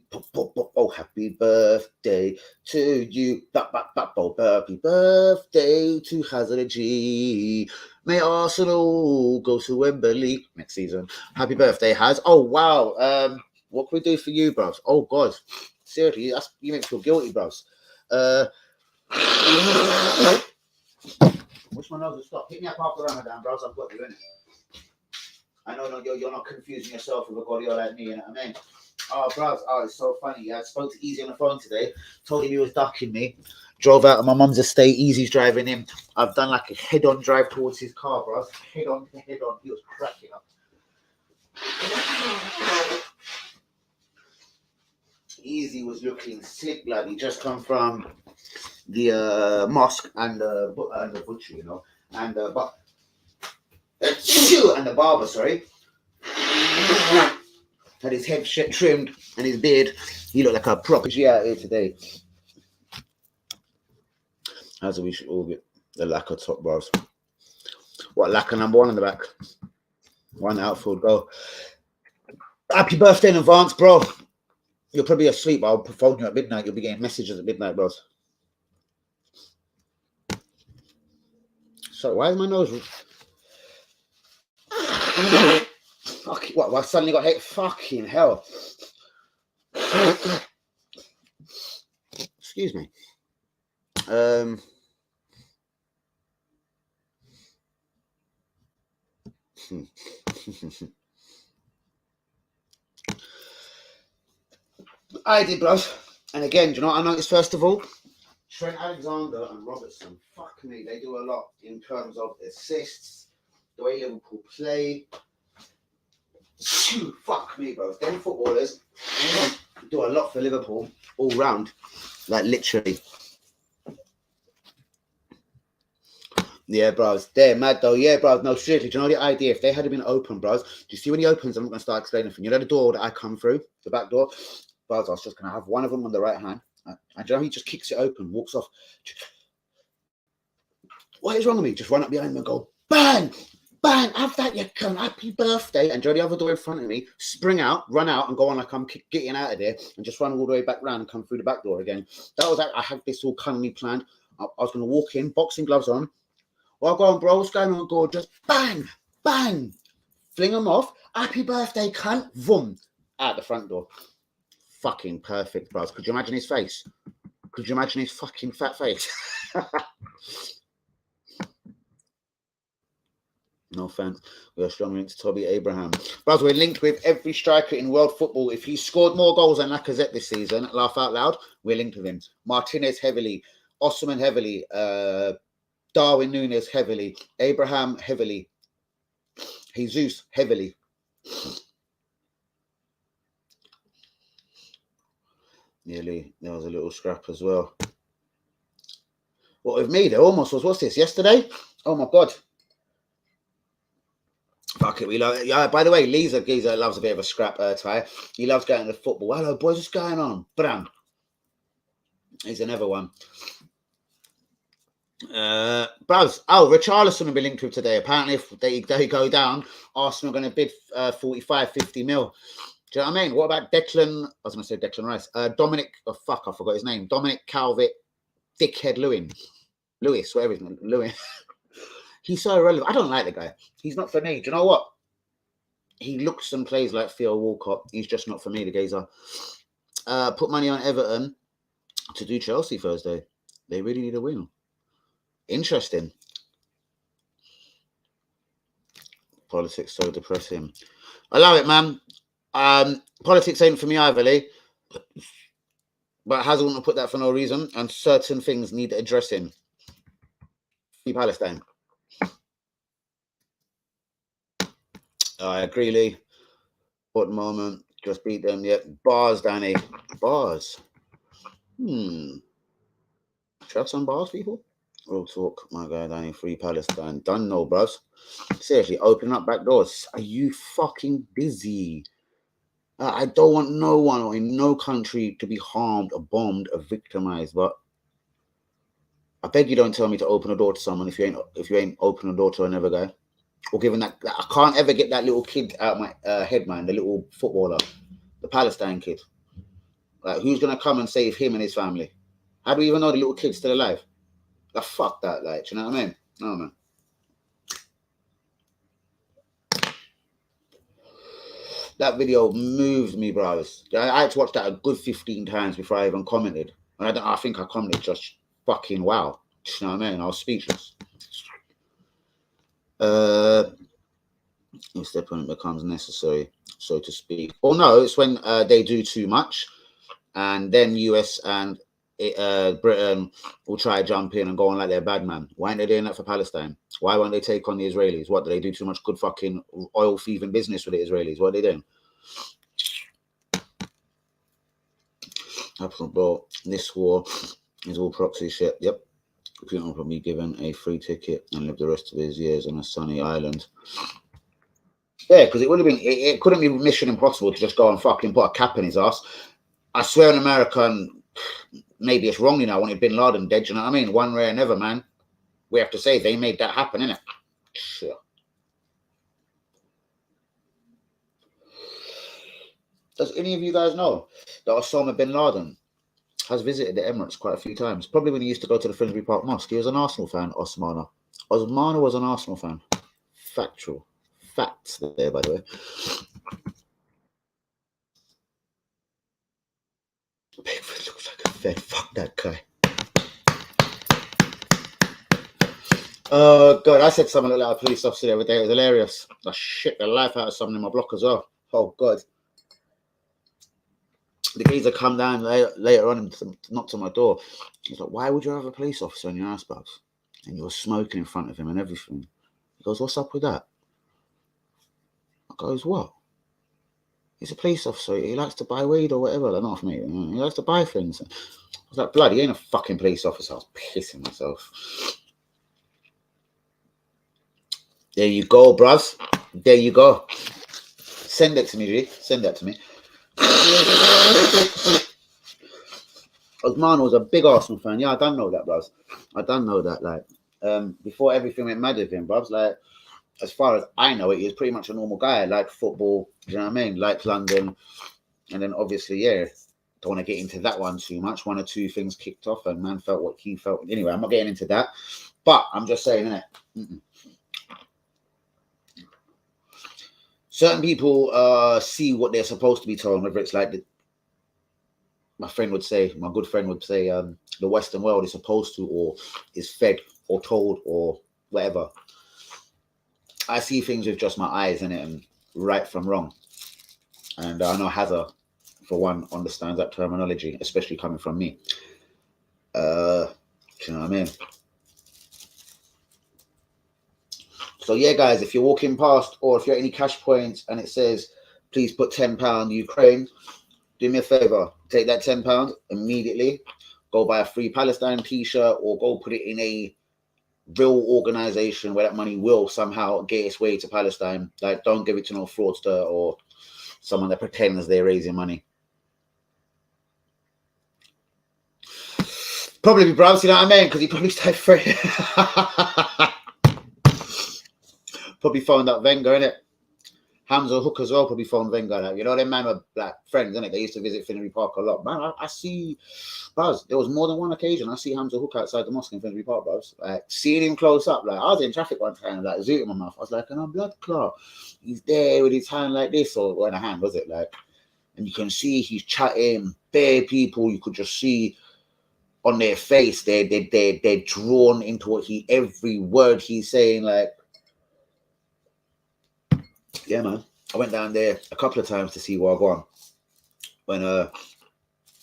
Oh, happy birthday to you. Happy birthday to Hazard G. May Arsenal go to Wembley next season. Happy birthday, Haz. Oh, wow. What can we do for you, bros? Oh, God. Seriously, you make me feel guilty, bros. Wish my nose would stop. Hit me up after Ramadan, bros. I've got you in it. I know you're not confusing yourself with a Guardiola like me, you know what I mean? Oh, bro, it's so funny. I spoke to Easy on the phone today, told him he was ducking me. Drove out of my mum's estate. Easy's driving him. I've done like a head-on drive towards his car, bro. Head on to head on. He was cracking up. Easy was looking slick, blood. He just come from the mosque and the butcher, you know, and the barber, sorry. Had his head trimmed and his beard. He looked like a proper G out here today. As we should all get the lacquer top, bros. What, lacquer number 1 on the back? 1 outfield goal. Happy birthday in advance, bro. You're probably asleep, but I'll phone you at midnight. You'll be getting messages at midnight, bros. So why is my nose? Fucking what? I suddenly got hit. Fucking hell. Excuse me. I did, bros. And again, do you know what I noticed first of all? Trent Alexander and Robertson, fuck me, they do a lot in terms of assists, the way Liverpool play. Fuck me, bro. Them footballers do a lot for Liverpool all round, like literally. Yeah, bros. They're mad though. Yeah, bros. No, seriously, do you know the idea? If they had been open, bros, do you see when he opens? I'm not going to start explaining anything. You know the door that I come through, the back door? Bros, I was just going to have one of them on the right hand. And you know, he just kicks it open, walks off. What is wrong with me? Just run up behind him and go, bang, bang, have that, you cunt, happy birthday. And Joe, the other door in front of me, spring out, run out and go on like I'm getting out of there and just run all the way back round and come through the back door again. That was I had this all cunningly planned. I was going to walk in, boxing gloves on. Well, go on, bro, what's going on, gorgeous? Bang, bang, fling them off. Happy birthday, cunt. Vroom, out the front door. Fucking perfect, bros. Could you imagine his face? Could you imagine his fucking fat face? No offense. We are strongly into Toby Abraham. Bros, we're linked with every striker in world football. If he scored more goals than Lacazette this season, laugh out loud, we're linked with him. Martinez heavily. Osimhen heavily. Darwin Núñez heavily. Abraham heavily. Jesus heavily. Nearly, there was a little scrap as well. What with me? There almost was. What's this? Yesterday? Oh my god! Fuck it, we love. Yeah. By the way, Lisa Geezer loves a bit of a scrap. Ty. He loves going to the football. Hello, boys. What's going on? Bram. He's another one. Bros. Oh, Richarlison will be linked with today. Apparently, if they go down, Arsenal are going to bid 45, 50 mil. Do you know what I mean? What about Declan? I was going to say Declan Rice. Dominic, I forgot his name. Dominic Calvert, Dickhead Lewis, whatever his name, Lewis. He's so irrelevant. I don't like the guy. He's not for me. Do you know what? He looks and plays like Theo Walcott. He's just not for me, the geezer. Put money on Everton to do Chelsea Thursday. They really need a win. Interesting. Politics so depressing. I love it, man. Politics ain't for me either, Lee. But Hazard wouldn't put that for no reason, and certain things need addressing. Free Palestine. I agree, Lee. What moment? Just beat them. Yep. Bars, Danny. Bars. Should I have some bars, people? Real talk, my guy, Danny. Free Palestine. Done, no, bros. Seriously, opening up back doors. Are you fucking busy? I don't want no one or in no country to be harmed or bombed or victimized, but I beg you don't tell me to open a door to someone if you ain't open a door to another guy. Or given that I can't ever get that little kid out of my head, man, the little footballer, the Palestine kid. Like, who's gonna come and save him and his family? How do we even know the little kid's still alive? Like, fuck that, like, do you know what I mean? No, man. That video moved me, bros. I had to watch that a good 15 times before I even commented. And I think I commented just fucking wow. Do you know what I mean? I was speechless. If step on it becomes necessary. so to speak. Or no, it's when they do too much, and then US and Britain will try to jump in and go on like they're bad man. Why aren't they doing that for Palestine? Why won't they take on the Israelis? What, do they do too much good fucking oil thieving business with the Israelis? What are they doing? Bro, this war is all proxy shit. Yep. Putin will probably be given a free ticket and live the rest of his years on a sunny island. Yeah, because it would have been, it couldn't be mission impossible to just go and fucking put a cap in his ass. I swear an American, maybe it's wrong, you know, I wanted Bin Laden dead, you know what I mean? One way or another, man. We have to say they made that happen, innit? Sure. Does any of you guys know that Osama Bin Laden has visited the Emirates quite a few times? Probably when he used to go to the Finsbury Park Mosque. He was an Arsenal fan, Osmana. Osmana was an Arsenal fan. Factual. Facts there, by the way. Bigfoot looks like a fed. Fuck that guy. Oh, God. I said something like a police officer the other day. It was hilarious. I shit the life out of someone in my block as well. Oh, God. The geezer come down later on and knocked on my door. He's like, why would you have a police officer in your house, Babs? And you were smoking in front of him and everything. He goes, what's up with that? I goes, what? He's a police officer. He likes to buy weed or whatever. Like, not for me. He likes to buy things. I was like, bloody, he ain't a fucking police officer. I was pissing myself. There you go, bruv. There you go. Send it to me, G. Send that to me. Osman was a big Arsenal fan. Yeah, I don't know that, bruv. I don't know that. Like, before everything went mad with him, bruv. Like, as far as I know it, he was pretty much a normal guy. Like football, you know what I mean? Like London. And then obviously, yeah, don't want to get into that one too much. One or two things kicked off and man felt what he felt. Anyway, I'm not getting into that. But I'm just saying, innit? Certain people see what they're supposed to be told, whether it's like my good friend would say, the Western world is supposed to, or is fed, or told, or whatever. I see things with just my eyes in it, and right from wrong. And I know Hazard, for one, understands that terminology, especially coming from me. Do you know what I mean? So yeah, guys, if you're walking past or if you're at any cash points and it says, please put £10 Ukraine, do me a favor, take that £10 immediately, go buy a Free Palestine t-shirt or go put it in a real organization where that money will somehow get its way to Palestine. Like, don't give it to no fraudster or someone that pretends they're raising money. Probably be Browns, you know what I mean? Because he probably stayed free. Probably phoned up Wenger, innit? Hamza Hook as well probably phoned Wenger. Like, you know, them man were like friends, innit? They used to visit Finsbury Park a lot. Man, I see, Buzz, there was more than one occasion I see Hamza Hook outside the mosque in Finsbury Park, Buzz. Like, seeing him close up, like, I was in traffic one time, like, zoot in my mouth. I was like, and I'm blood clot. He's there with his hand like this, or in a hand, was it? Like, and you can see he's chatting, bare people, you could just see on their face, they're drawn into what every word he's saying, like, yeah, man. I went down there a couple of times to see Wagwan when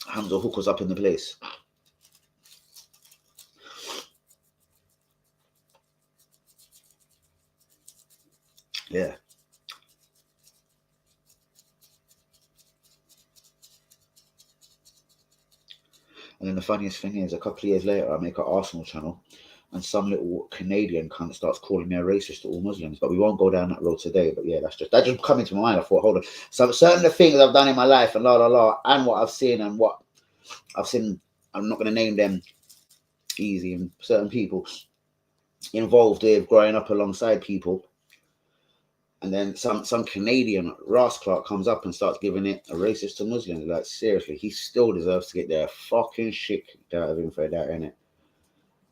Hamza Hook was up in the place. Yeah. And then the funniest thing is, a couple of years later, I make an Arsenal channel, and some little Canadian cunt starts calling me a racist to all Muslims. But we won't go down that road today. But yeah, that just come into my mind. I thought, hold on. So certain the things I've done in my life and and what I've seen and what I've seen, I'm not going to name them easy, and certain people involved with growing up alongside people. And then some Canadian Ross Clark comes up and starts giving it a racist to Muslims. Like, seriously, he still deserves to get their fucking shit kicked out of him for that, innit?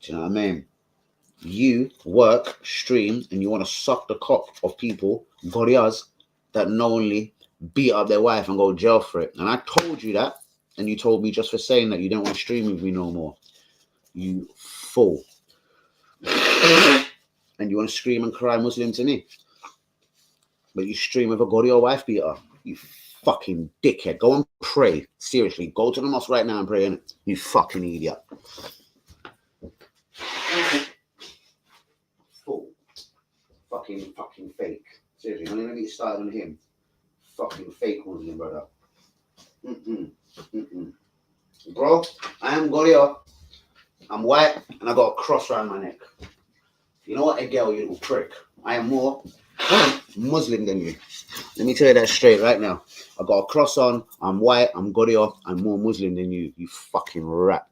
Do you know what I mean? You work, stream, and you want to suck the cock of people, gorias, that knowingly beat up their wife and go to jail for it. And I told you that, and you told me just for saying that you don't want to stream with me no more. You fool. And you want to scream and cry Muslim to me. But you stream with a goria wife beater. You fucking dickhead. Go and pray. Seriously, go to the mosque right now and pray, innit? You fucking idiot. Fool. Fucking fake. Seriously, don't even get started on him. Fucking fake Muslim, brother. Bro, I am Goria. I'm white and I got a cross around my neck. You know what, a girl, you little prick. I am more Muslim than you. Let me tell you that straight right now. I got a cross on. I'm white. I'm Goria. I'm more Muslim than you. You fucking rat.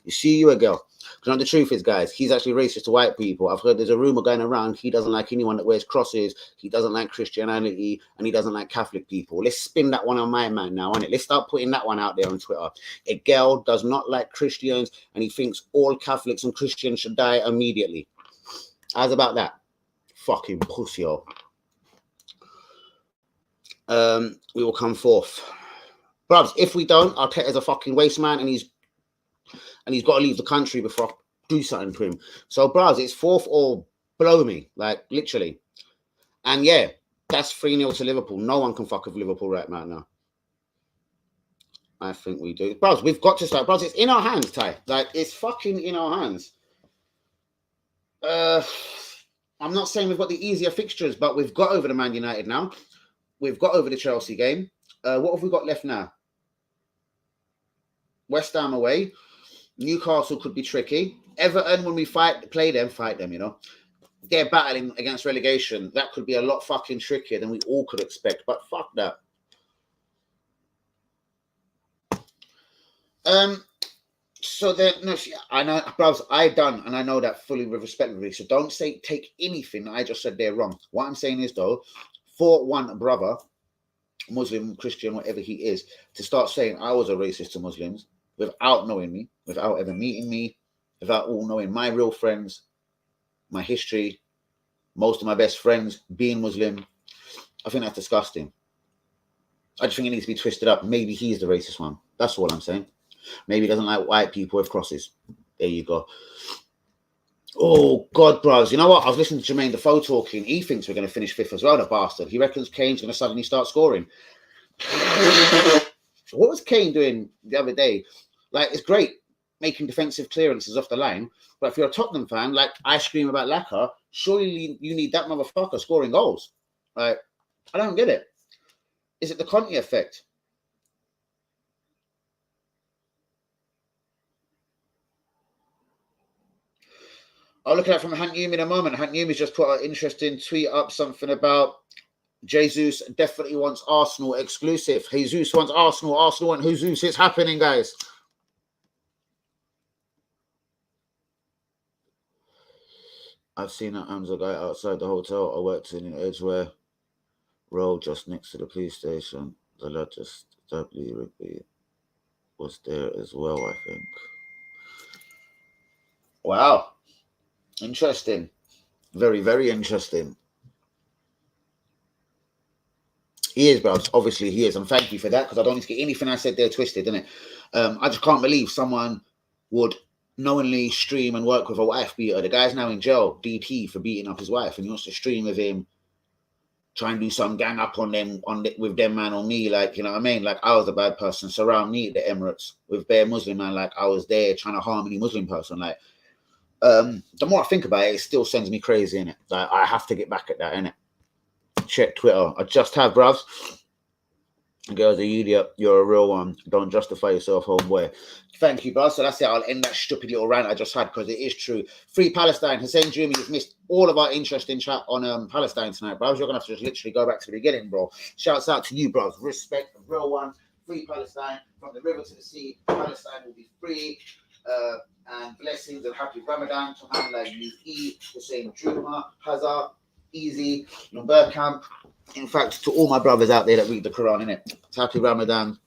You see, you a girl. Because the truth is, guys, he's actually racist to white people. I've heard there's a rumor going around. He doesn't like anyone that wears crosses. He doesn't like Christianity, and he doesn't like Catholic people. Let's spin that one on my man now, innit? Let's start putting that one out there on Twitter. A girl does not like Christians, and he thinks all Catholics and Christians should die immediately. How's about that? Fucking pussy, yo. We will come forth. Bruvs, if we don't, Arteta's a fucking waste man, and he's got to leave the country before I do something to him. So, bruvs, it's fourth or blow me, like, literally. And, yeah, that's 3-0 to Liverpool. No one can fuck with Liverpool right now. I think we do. Bruvs, we've got to start. Bruvs, it's in our hands, Ty. Like, it's fucking in our hands. I'm not saying we've got the easier fixtures, but we've got over the Man United now. We've got over the Chelsea game. What have we got left now? West Ham away. Newcastle could be tricky. Everton, when we play them, you know. They're battling against relegation. That could be a lot fucking trickier than we all could expect, but fuck that. So then, no, I know, bruvs, I done, and I know that fully with respect, so don't take anything I just said they're wrong. What I'm saying is, though, for one brother, Muslim, Christian, whatever he is, to start saying I was a racist to Muslims without knowing me, without ever meeting me, without all knowing my real friends, my history, most of my best friends being Muslim, I think that's disgusting. I just think it needs to be twisted up. Maybe he's the racist one. That's all I'm saying. Maybe he doesn't like white people with crosses. There you go. Oh, God, bros. You know what? I was listening to Jermaine Defoe talking. He thinks we're going to finish fifth as well, the bastard. He reckons Kane's going to suddenly start scoring. What was Kane doing the other day? Like, it's great making defensive clearances off the line, but if you're a Tottenham fan, like I scream about Laka, surely you need that motherfucker scoring goals. Like, I don't get it. Is it the Conte effect? I'll look at that from Hank Newman in a moment. Hank Newman's just put an interesting tweet up, something about Jesus definitely wants Arsenal exclusive. Jesus wants Arsenal. Arsenal want Jesus. It's happening, guys. I've seen that Hamza guy outside the hotel. I worked in Edgware Road, just next to the police station. The lad just was there as well, I think. Wow. Interesting. Very, very interesting. He is, bro. Obviously, he is. And thank you for that, because I don't need to get anything I said there twisted, innit? I just can't believe someone would knowingly stream and work with a wife beater. The guy's now in jail, DP, for beating up his wife, and he wants to stream with him, try and do some gang up on them, with them, man, on me. Like, you know what I mean? Like, I was the bad person. Surround me at the Emirates with bare Muslim, man. Like, I was there trying to harm any Muslim person. Like, the more I think about it, it still sends me crazy, innit? Like, I have to get back at that, innit? Check Twitter. I just have, bruvs. Girls, are you idiot? You're a real one. Don't justify yourself, homeboy. Thank you, bro. So that's it. I'll end that stupid little rant I just had, because it is true. Free Palestine. Hussein Jumi, you've missed all of our interesting chat on Palestine tonight, bro. You're going to have to just literally go back to the beginning, bro. Shouts out to you, bro. Respect, the real one. Free Palestine. From the river to the sea, Palestine will be free. And blessings and happy Ramadan to man like you eat. Hussein Juma, Hazard, Easy, Bergkamp. In fact, to all my brothers out there that read the Quran, innit? Happy Ramadan.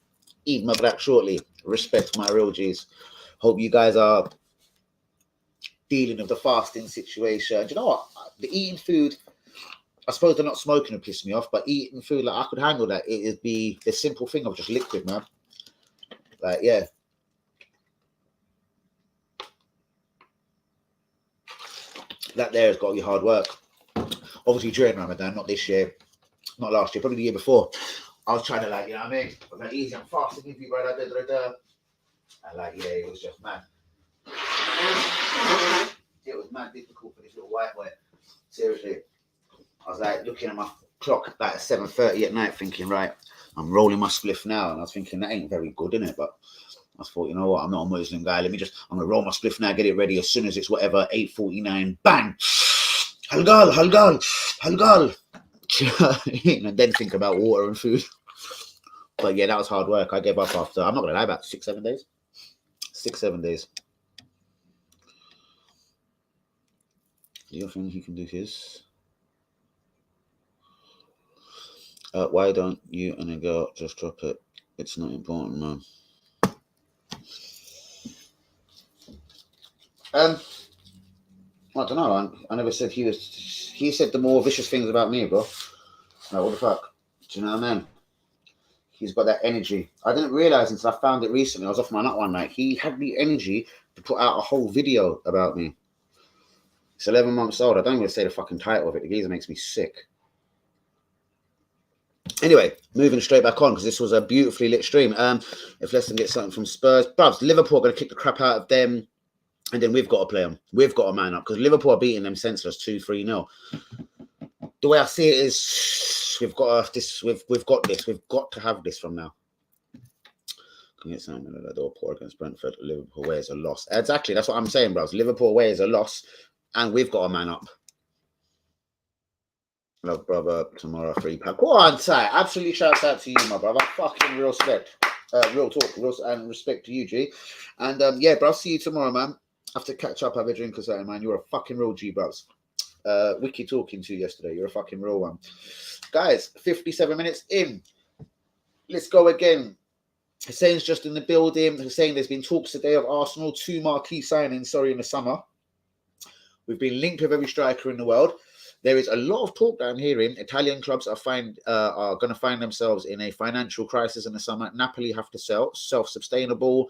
Eid Mubarak shortly. Respect, my real G's. Hope you guys are dealing with the fasting situation. Do you know what? The eating food, I suppose they're not smoking and piss me off, but eating food, like, I could handle that. It'd be the simple thing of just liquid, man. Like, yeah. That there has got to be hard work. Obviously during Ramadan, not this year, not last year, probably the year before. I was trying to like, you know what I mean? I'm like, easy, I'm fasting with you, brother. And like, yeah, it was just mad. It was mad difficult for this little white boy. Seriously. I was like looking at my clock like 7:30 at night thinking, right, I'm rolling my spliff now. And I was thinking, that ain't very good, innit? But I thought, you know what, I'm not a Muslim guy. I'm going to roll my spliff now, get it ready. As soon as it's whatever, 8:49, bang! Halgal. And then think about water and food. But yeah, that was hard work. I gave up after, I'm not going to lie, about 6-7 days. 6-7 days. Do you think he can do his? Why don't you and a girl just drop it? It's not important, man. I don't know. I never said he was. He said the more vicious things about me, bro. Like, what the fuck? Do you know what I mean? He's got that energy. I didn't realize until I found it recently. I was off my nut one night. He had the energy to put out a whole video about me. It's 11 months old. I don't even say the fucking title of it. The geezer makes me sick. Anyway, moving straight back on because this was a beautifully lit stream. If Leicester gets something from Spurs, bruvs, Liverpool are going to kick the crap out of them. And then we've got to play them. We've got to man up because Liverpool are beating them senseless 2-3-0. The way I see it is we've got this. We've got this. We've got to have this from now. Can get something at the door. Poor against Brentford. Liverpool away is a loss. Exactly. That's what I'm saying, bros. Liverpool away is a loss, and we've got to man up. Love, brother. Tomorrow, 3 pack. Go on, Ty. Absolutely shout out to you, my brother. Fucking real respect. Real talk. And respect to you, G. And yeah, bro. See you tomorrow, man. Have to catch up, have a drink or something, man. You're a fucking real G, bros. Wiki talking to you yesterday. You're a fucking real one. Guys, 57 minutes in. Let's go again. Hussein's just in the building. Hussein, there's been talks today of Arsenal. 2 marquee signings, in the summer. We've been linked with every striker in the world. There is a lot of talk that I'm hearing. Italian clubs are going to find themselves in a financial crisis in the summer. Napoli have to sell, self-sustainable.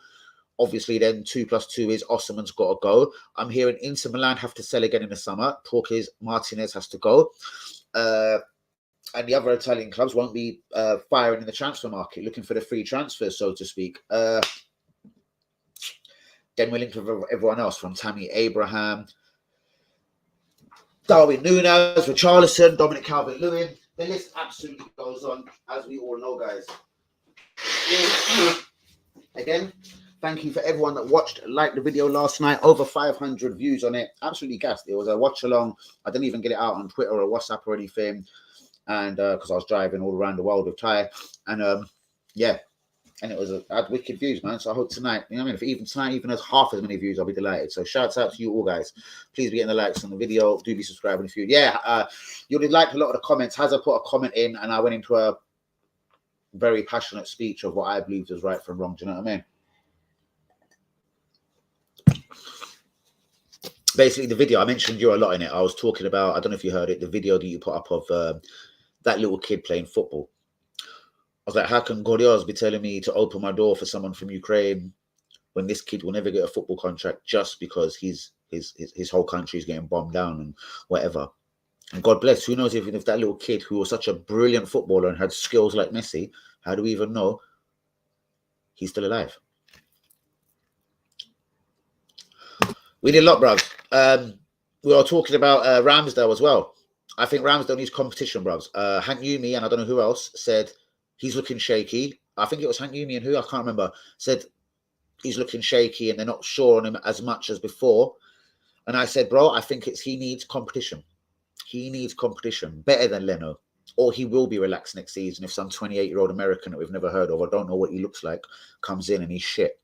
Obviously, then 2 + 2 is Osimhen's got to go. I'm hearing Inter Milan have to sell again in the summer. Talk is Martinez has to go. And the other Italian clubs won't be firing in the transfer market, looking for the free transfers, so to speak. Then we're linked with everyone else, from Tammy Abraham, Darwin Núñez, Richarlison, Dominic Calvert-Lewin. The list absolutely goes on, as we all know, guys. Again, thank you for everyone that watched, liked the video last night. Over 500 views on it. Absolutely gassed. It was a watch along. I didn't even get it out on Twitter or WhatsApp or anything. And because I was driving all around the world with Ty. And yeah. And it was had wicked views, man. So I hope tonight, you know what I mean? If even tonight even has half as many views, I'll be delighted. So shouts out to you all, guys. Please be getting the likes on the video. Do be subscribing if you. Yeah, you would have liked a lot of the comments. Hazard put a comment in, and I went into a very passionate speech of what I believed was right from wrong. Do you know what I mean? Basically, the video, I mentioned you a lot in it. I was talking about, I don't know if you heard it, the video that you put up of that little kid playing football. I was like, how can Gorios be telling me to open my door for someone from Ukraine when this kid will never get a football contract just because his whole country is getting bombed down and whatever? And God bless, who knows even if that little kid who was such a brilliant footballer and had skills like Messi, how do we even know he's still alive? We did a lot, bruv. We were talking about Ramsdale as well. I think Ramsdale needs competition, bruvs. Hank Yumi and I don't know who else said he's looking shaky. I think it was Hank Yumi and who, I can't remember, said he's looking shaky and they're not sure on him as much as before. And I said, bro, I think he needs competition. He needs competition better than Leno, or he will be relaxed next season if some 28-year-old American that we've never heard of, or don't know what he looks like, comes in and he's shit.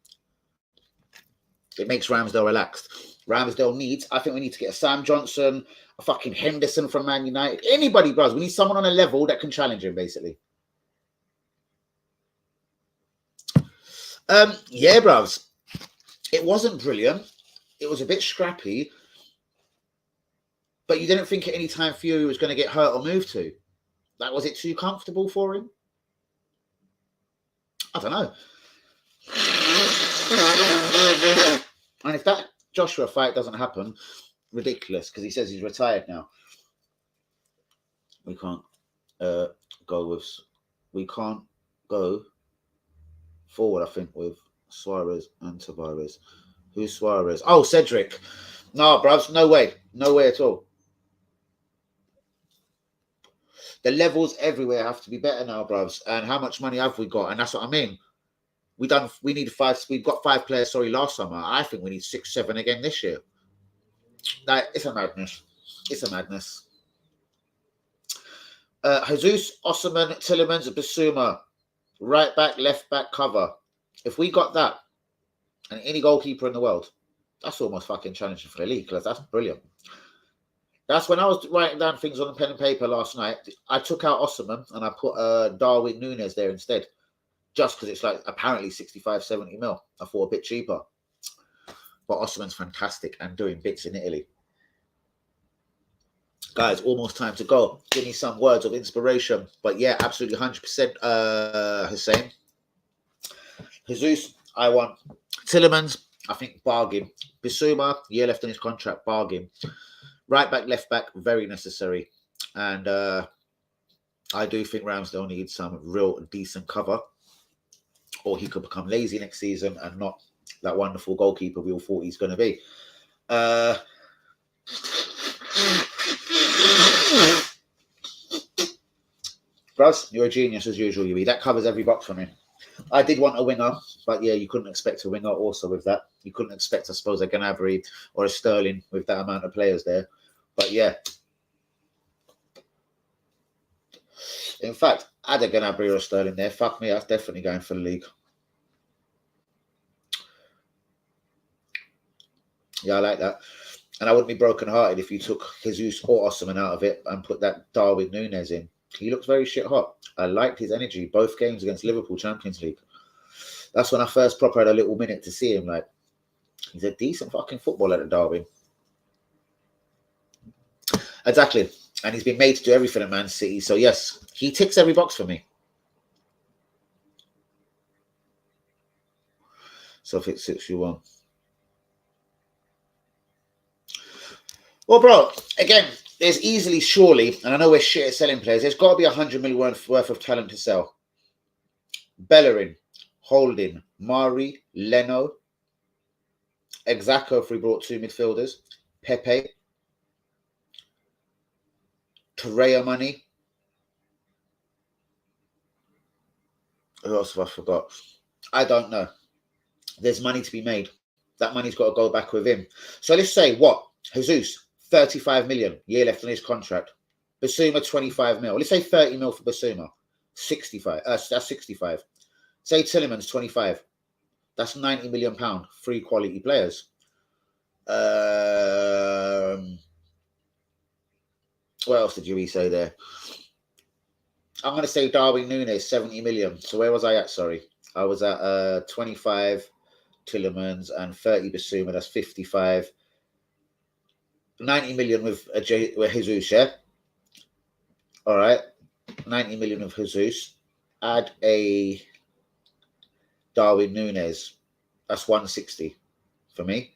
It makes Ramsdale relaxed. Ramsdale needs, I think we need to get a Sam Johnson, a fucking Henderson from Man United. Anybody, bros. We need someone on a level that can challenge him, basically. Yeah, bros. It wasn't brilliant. It was a bit scrappy. But you didn't think at any time Fury was going to get hurt or moved to. Like, was it too comfortable for him? I don't know. And if that Joshua fight doesn't happen, ridiculous, because he says he's retired now. We can't go with we can't go forward, I think, with Suarez and Tavares. Who's Suarez? Oh, Cedric. No, bruvs, no way. No way at all. The levels everywhere have to be better now, bruvs. And how much money have we got? And that's what I mean. We need 5. We've got 5 players, last summer. I think we need 6, 7 again this year. Like, it's a madness. It's a madness. Jesus, Osimhen, Tielemans, Bissouma, right back, left back, cover. If we got that, and any goalkeeper in the world, that's almost fucking challenging for the league. That's brilliant. That's when I was writing down things on a pen and paper last night. I took out Osimhen and I put Darwin Núñez there instead, just because it's like apparently 65, 70 mil. I thought a bit cheaper. But Osimhen's fantastic and doing bits in Italy. Guys, almost time to go. Give me some words of inspiration. But yeah, absolutely 100% Hussein. Jesus, I want. Tielemans, I think bargain. Bissouma, year left on his contract, bargain. Right back, left back, very necessary. And I do think Ramsdale needs some real decent cover. Or he could become lazy next season and not that wonderful goalkeeper we all thought he's going to be. Bruce, you're a genius as usual, Yui. That covers every box for me. I did want a winger, but yeah, you couldn't expect a winger also with that. You couldn't expect, I suppose, a Gnabry or a Sterling with that amount of players there. But yeah. In fact, add a Gnabry or a Sterling there. Fuck me, that's definitely going for the league. Yeah, I like that. And I wouldn't be broken-hearted if you took Jesus or Osimhen out of it and put that Darwin Núñez in. He looks very shit hot. I liked his energy. Both games against Liverpool Champions League. That's when I first proper had a little minute to see him. Like, he's a decent fucking footballer at Darwin. Exactly. And he's been made to do everything at Man City. So, yes, he ticks every box for me. So, if it's 6-1. Well, bro, again, there's easily, surely, and I know we're shit at selling players, there's got to be 100 million worth of talent to sell. Bellerin, Holding, Mari, Leno, Exaco if we brought 2 midfielders, Pepe, Torreira money. Who else have I forgot? I don't know. There's money to be made. That money's got to go back with him. So let's say what? Jesus, 35 million, year left on his contract. Bissouma, 25 mil. Let's say 30 mil for Bissouma. 65. That's 65. Say Tielemans, 25. That's 90 million pound. 3 quality players. What else did you say there? I'm going to say Darwin Núñez, 70 million. So where was I at? Sorry. I was at 25 Tielemans and 30 Bissouma. That's 55. 90 million with Jesus, yeah? All right. 90 million with Jesus. Add a Darwin Núñez. That's 160 for me.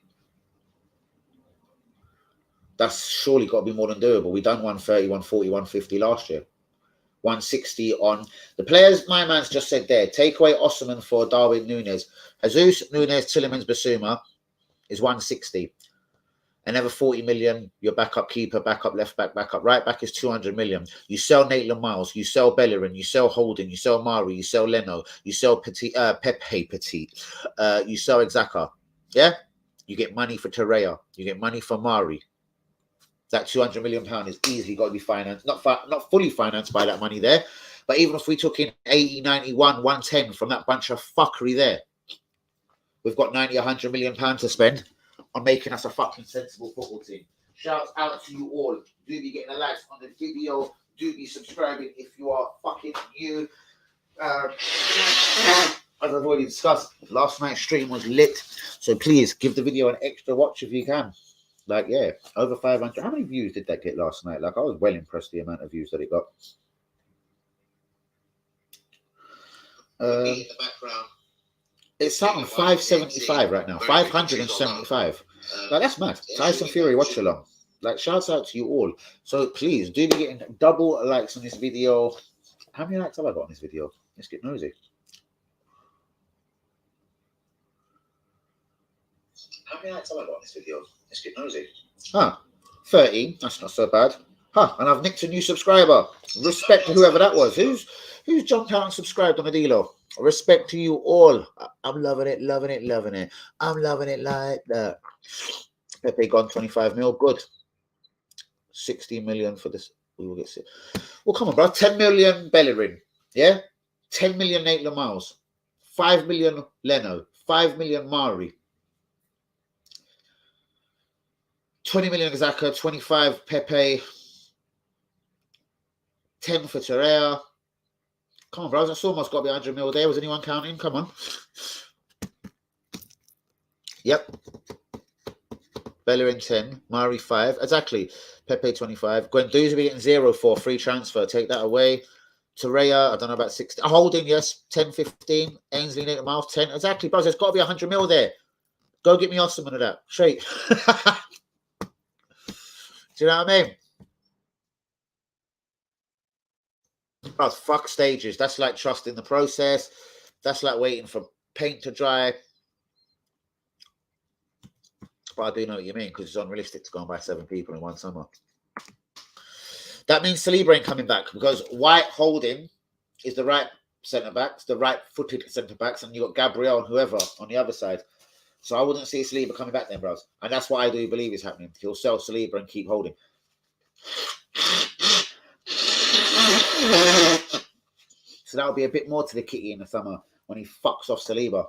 That's surely got to be more than doable. We done 130, 140, 150 last year. 160 on the players. My man's just said there. Take away Osimhen for Darwin Núñez. Jesus, Núñez, Tielemans, Bissouma is 160. Another 40 million, your backup keeper, backup left back, backup right back is 200 million. You sell Maitland Miles, you sell Bellerin, you sell Holding, you sell Mari, you sell Leno, you sell Pepe Petit, you sell Exaca. Yeah? You get money for Torreira, you get money for Mari. That 200 million pound is easily got to be financed, not fully financed by that money there, but even if we took in 80, 91, 110 from that bunch of fuckery there, we've got 90, 100 million pounds to spend on making us a fucking sensible football team. Shouts out to you all. Do be getting a like on the video. Do be subscribing if you are fucking new. As I've already discussed, last night's stream was lit. So please give the video an extra watch if you can. Like, yeah, over 500. How many views did that get last night? Like, I was well impressed the amount of views that it got. In the background. It's sat on 575 right now. 575. Like, that's mad. Tyson Fury watch along. Like, shouts out to you all. So please do be getting double likes on this video How many likes have I got on this video? Let's get nosy. How many likes have I got on this video? Let's get nosy. 13. That's not so bad. And I've nicked a new subscriber. Respect to whoever that was. Who's jumped out and subscribed on the dealer? Respect to you all. I'm loving it, loving it, loving it. I'm loving it like that. Pepe gone 25 mil. Good. 60 million for this. We will get sick. Well, come on, bro. 10 million Bellerin. Yeah? 10 million Nate Lamals. 5 million Leno. 5 million Mari. 20 million Xhaka. 25 Pepe. 10 for Torreira. Come on, bros. That's almost got to be 100 mil there. Was anyone counting? Come on. Yep. Bellerin 10. Mari 5. Exactly. Pepe 25. Guendouzi will be getting 0 for free transfer. Take that away. Torreira, I don't know about 60. Holding, yes. 10, 15. Ainsley, Nathan Miles, 10. Exactly, bros. There's got to be 100 mil there. Go get me Osman of that. Straight. Do you know what I mean? Oh, fuck stages. That's like trusting the process. That's like waiting for paint to dry. But I do know what you mean, because it's unrealistic to go and buy 7 people in one summer. That means Saliba ain't coming back, because White Holding is the right centre-backs, the right-footed centre-backs, and you've got Gabriel and whoever on the other side. So I wouldn't see Saliba coming back then, bros. And that's what I do believe is happening. He'll sell Saliba and keep Holding. So that'll be a bit more to the kitty in the summer when he fucks off Saliba.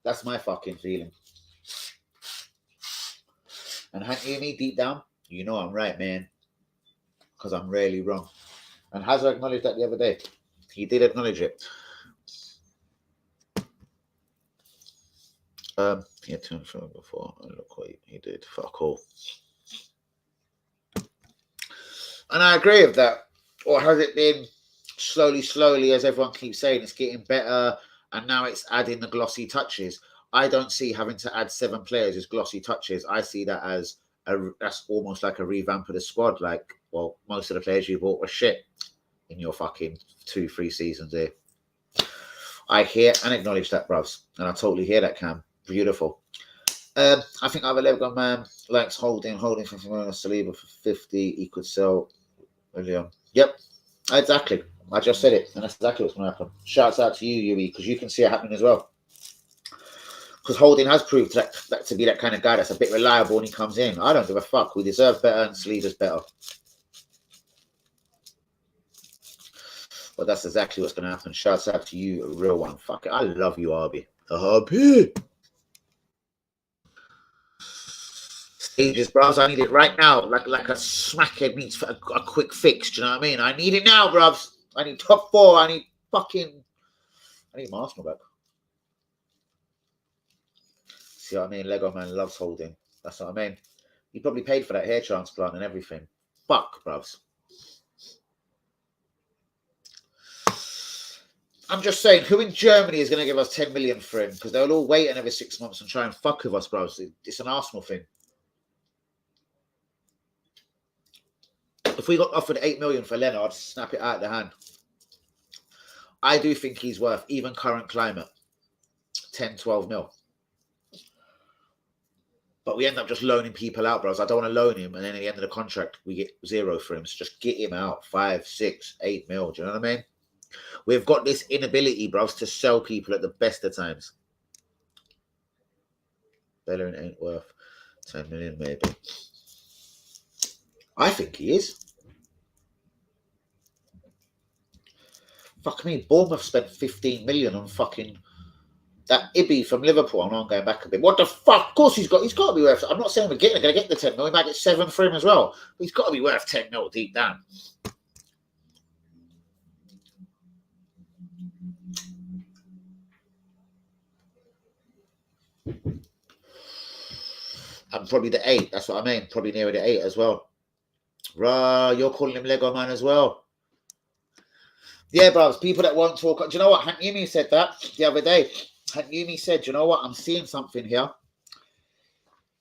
That's my fucking feeling. And Hank, hear me deep down? You know I'm right, man. Because I'm rarely wrong. And Hazard acknowledged that the other day. He did acknowledge it. He had 2 before. Look what he did. Fuck all. And I agree with that. Or has it been slowly, as everyone keeps saying, it's getting better, and now it's adding the glossy touches? I don't see having to add 7 players as glossy touches. I see that as that's almost like a revamp of the squad. Like, well, most of the players you bought were shit in your fucking 2-3 seasons there. I hear and acknowledge that, bruvs. And I totally hear that, Cam. Beautiful. I think I have a Lebanon man likes Holding for Saliba for 50. He could sell William. Yep, exactly. I just said it, and that's exactly what's going to happen. Shouts out to you, Yuri, because you can see it happening as well. Because Holding has proved that to be that kind of guy that's a bit reliable when he comes in. I don't give a fuck. We deserve better, and Saliba's better. But that's exactly what's going to happen. Shouts out to you, a real one. Fuck it. I love you, Arby. Arby. Stages, bros. I need it right now. Like a smackhead needs for a quick fix. Do you know what I mean? I need it now, bros. I need top 4. I need my Arsenal back. See what I mean? Lego man loves Holding. That's what I mean. He probably paid for that hair transplant and everything. Fuck, bros. I'm just saying, who in Germany is going to give us 10 million for him? Because they'll all wait another 6 months and try and fuck with us, bros. It's an Arsenal thing. If we got offered 8 million for Leno, I'd snap it out of the hand. I do think he's worth, even current climate, 10, 12 mil. But we end up just loaning people out, bros. I don't want to loan him, and then at the end of the contract, we get 0 for him. So just get him out, 5, 6, 8 mil. Do you know what I mean? We've got this inability, bros, to sell people at the best of times. Bellerin ain't worth 10 million, maybe. I think he is. Fuck me, Bournemouth spent 15 million on fucking that Ibby from Liverpool. I'm going back a bit. What the fuck? Of course he's got to be worth. I'm not saying we're going to get the 10 mil. We might get 7 for him as well. But he's got to be worth 10 mil deep down. And probably the 8. That's what I mean. Probably nearer the 8 as well. Rah, you're calling him Lego man as well. Yeah, bros. People that won't talk. Do you know what? Hank Yumi said that the other day. Hank Yumi said, you know what? I'm seeing something here.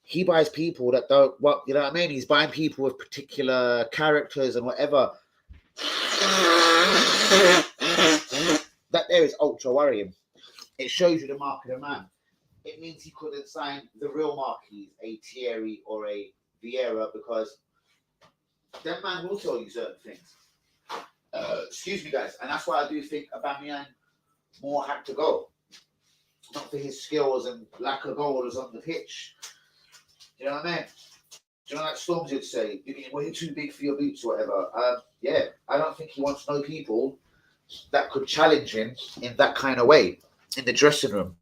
He buys people that don't, well, you know what I mean? He's buying people with particular characters and whatever. That there is ultra worrying. It shows you the mark of the man. It means he couldn't sign the real marquees, a Thierry or a Vieira, because that man will tell you certain things. Excuse me, guys. And that's why I do think Aubameyang more had to go. Not for his skills and lack of goals on the pitch. You know what I mean? Do you know, like Storms would say, you're getting way too big for your boots or whatever. Yeah, I don't think he wants no people that could challenge him in that kind of way in the dressing room.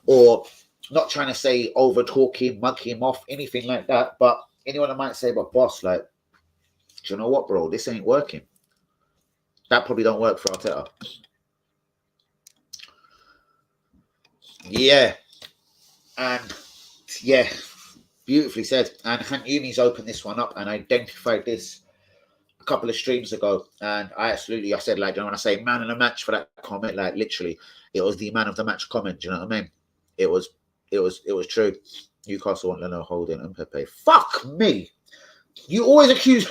Or not trying to say over talking, mug him off, anything like that. But anyone that might say, but boss, like, do you know what, bro? This ain't working. That probably don't work for Arteta. Yeah. And yeah, beautifully said. And Yumi's opened this one up and identified this a couple of streams ago. And I said, like, you know, when I say man of the match for that comment, like literally, it was the man of the match comment. Do you know what I mean? It was true. Newcastle want Leno, Holding, and Pepe. Fuck me. You always accuse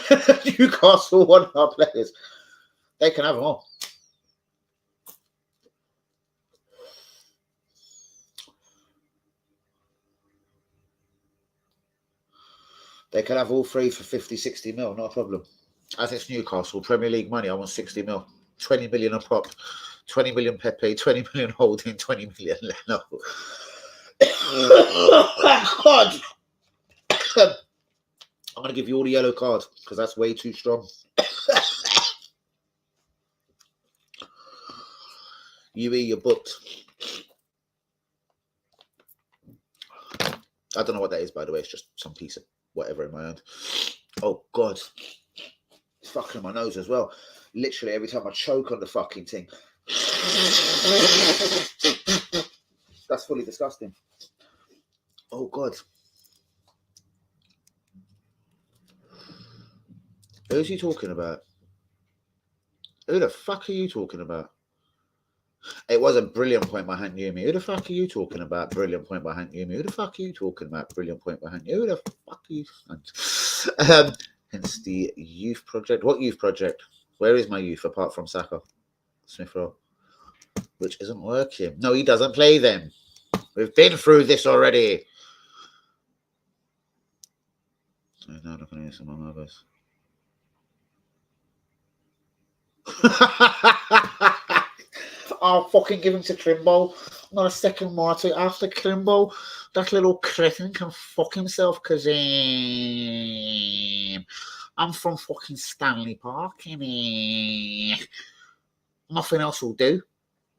Newcastle one of our players. They can have them all. They can have all three for 50, 60 mil, not a problem. As it's Newcastle, Premier League money, I want 60 mil. 20 million a prop, 20 million Pepe, 20 million Holding, 20 million Leno. God. I'm going to give you all the yellow card because that's way too strong. You're booked. I don't know what that is, by the way. It's just some piece of whatever in my hand. Oh, God. It's fucking my nose as well. Literally, every time I choke on the fucking thing. That's fully disgusting. Oh, God. Who's he talking about? Who the fuck are you talking about? It was a brilliant point by Hank Yumi. Who the fuck are you talking about? Brilliant point by Hank Yumi. Who the fuck are you talking about? Brilliant point by Hank Yumi. Who the fuck are you? Hence the youth project. What youth project? Where is my youth apart from Saka? Smith Rowe. Which isn't working. No, he doesn't play them. We've been through this already. Now looking at some of others. I'll fucking give him to Trimble. Not a second more to after Trimble. That little cretin can fuck himself because I'm from fucking Stanley Park. Nothing else will do.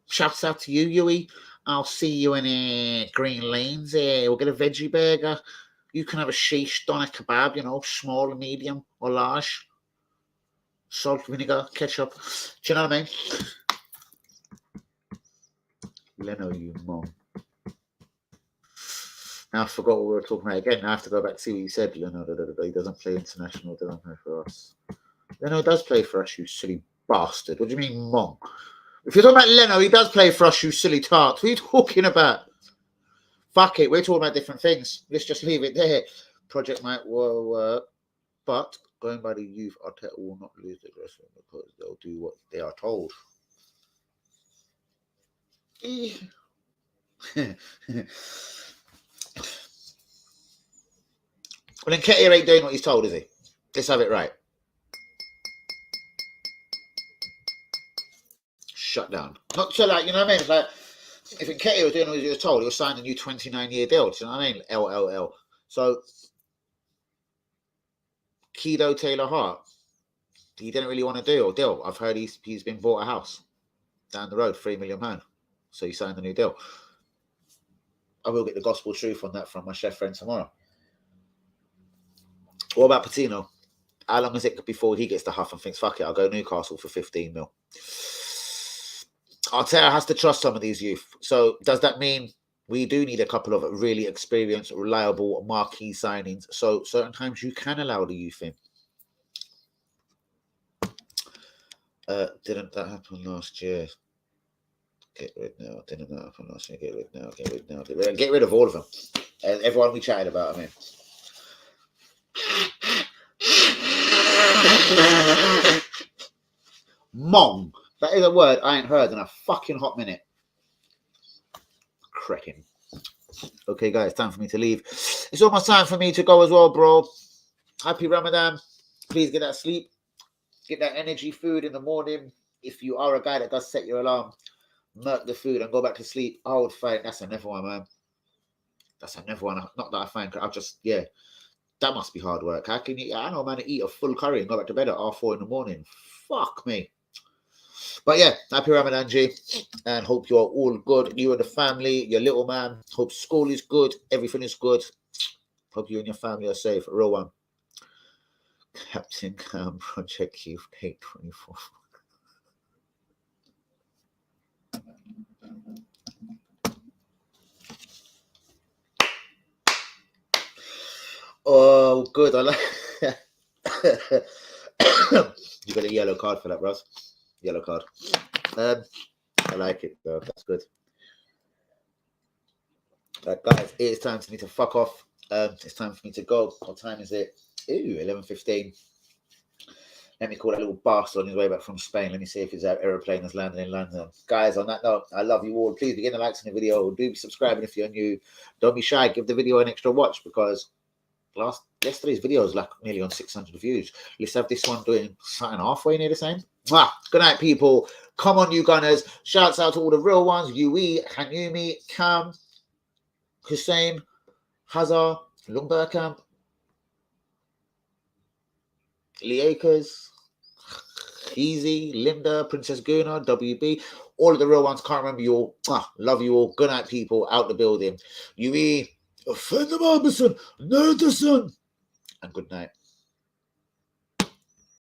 Shouts out to you, Yui. I'll see you in Green Lanes. We'll get a veggie burger. You can have a sheesh doner kebab, you know, small, medium, or large. Salt, vinegar, ketchup. Do you know what I mean? Leno, you mom. Now I forgot what we were talking about again. Now I have to go back to see what you said. Leno, he doesn't play international, doesn't play for us. Leno does play for us, you silly bastard. What do you mean, mom? If you're talking about Leno, he does play for us, you silly tart. What are you talking about? Fuck it, we're talking about different things. Let's just leave it there. Project might work, but going by the youth, Arteta will not lose the dressing room because they'll do what they are told. Well, Nketiah ain't doing what he's told, is he? Let's have it right. Shut down. Not so like, you know what I mean? It's like, if Nketiah was doing what he was told, he was signing a new 29-year deal. Do you know what I mean? LLL. So, Kido Taylor Hart, he didn't really want to do a deal. I've heard he's been bought a house down the road, £3 million. So he signed a new deal. I will get the gospel truth on that from my chef friend tomorrow. What about Patino? How long is it before he gets the huff and thinks, fuck it, I'll go Newcastle for 15 mil? Arteta has to trust some of these youth. So does that mean we do need a couple of really experienced, reliable, marquee signings? So certain times you can allow the youth in. Didn't that happen last year? Get rid now. Didn't that happen last year? Get rid now. Get rid now. Get rid of all of them. Everyone we chatted about, I mean. Mong. That is a word I ain't heard in a fucking hot minute. Cretin. Okay, guys, time for me to leave. It's almost time for me to go as well, bro. Happy Ramadan. Please get that sleep. Get that energy food in the morning. If you are a guy that does set your alarm, murk the food and go back to sleep, I would find that's another one, man. That's another one. Not that I find, I'll just, yeah, that must be hard work. How can you, I know, man, eat a full curry and go back to bed at 4 in the morning. Fuck me. But yeah, happy Ramadan, G, and hope you're all good. You and the family, your little man. Hope school is good. Everything is good. Hope you and your family are safe. A real one. Captain Cam, Project Youth, Take 24. Oh, good. I like. You got a yellow card for that, Ross. Yellow card. I like it, though. That's good. Guys, it is time for me to fuck off. It's time for me to go. What time is it? Ooh, 11:15. Let me call that little bastard on his way back from Spain. Let me see if his aeroplane has landed in London. Guys, on that note, I love you all. Please begin the likes on the video. Do be subscribing if you're new. Don't be shy. Give the video an extra watch because yesterday's video is like nearly on 600 views. Let's have this one doing something halfway near the same. Good night, people. Come on, you gunners. Shouts out to all the real ones. Yui, Hanumi, Cam, Hussein, Hazar, Lungbergkamp, Liakers, Easy, Linda, Princess Guna, WB, all of the real ones. Can't remember you all. Love you all. Good night, people. Out the building. Yui, Offend the Marbison, Nerderson, and good night.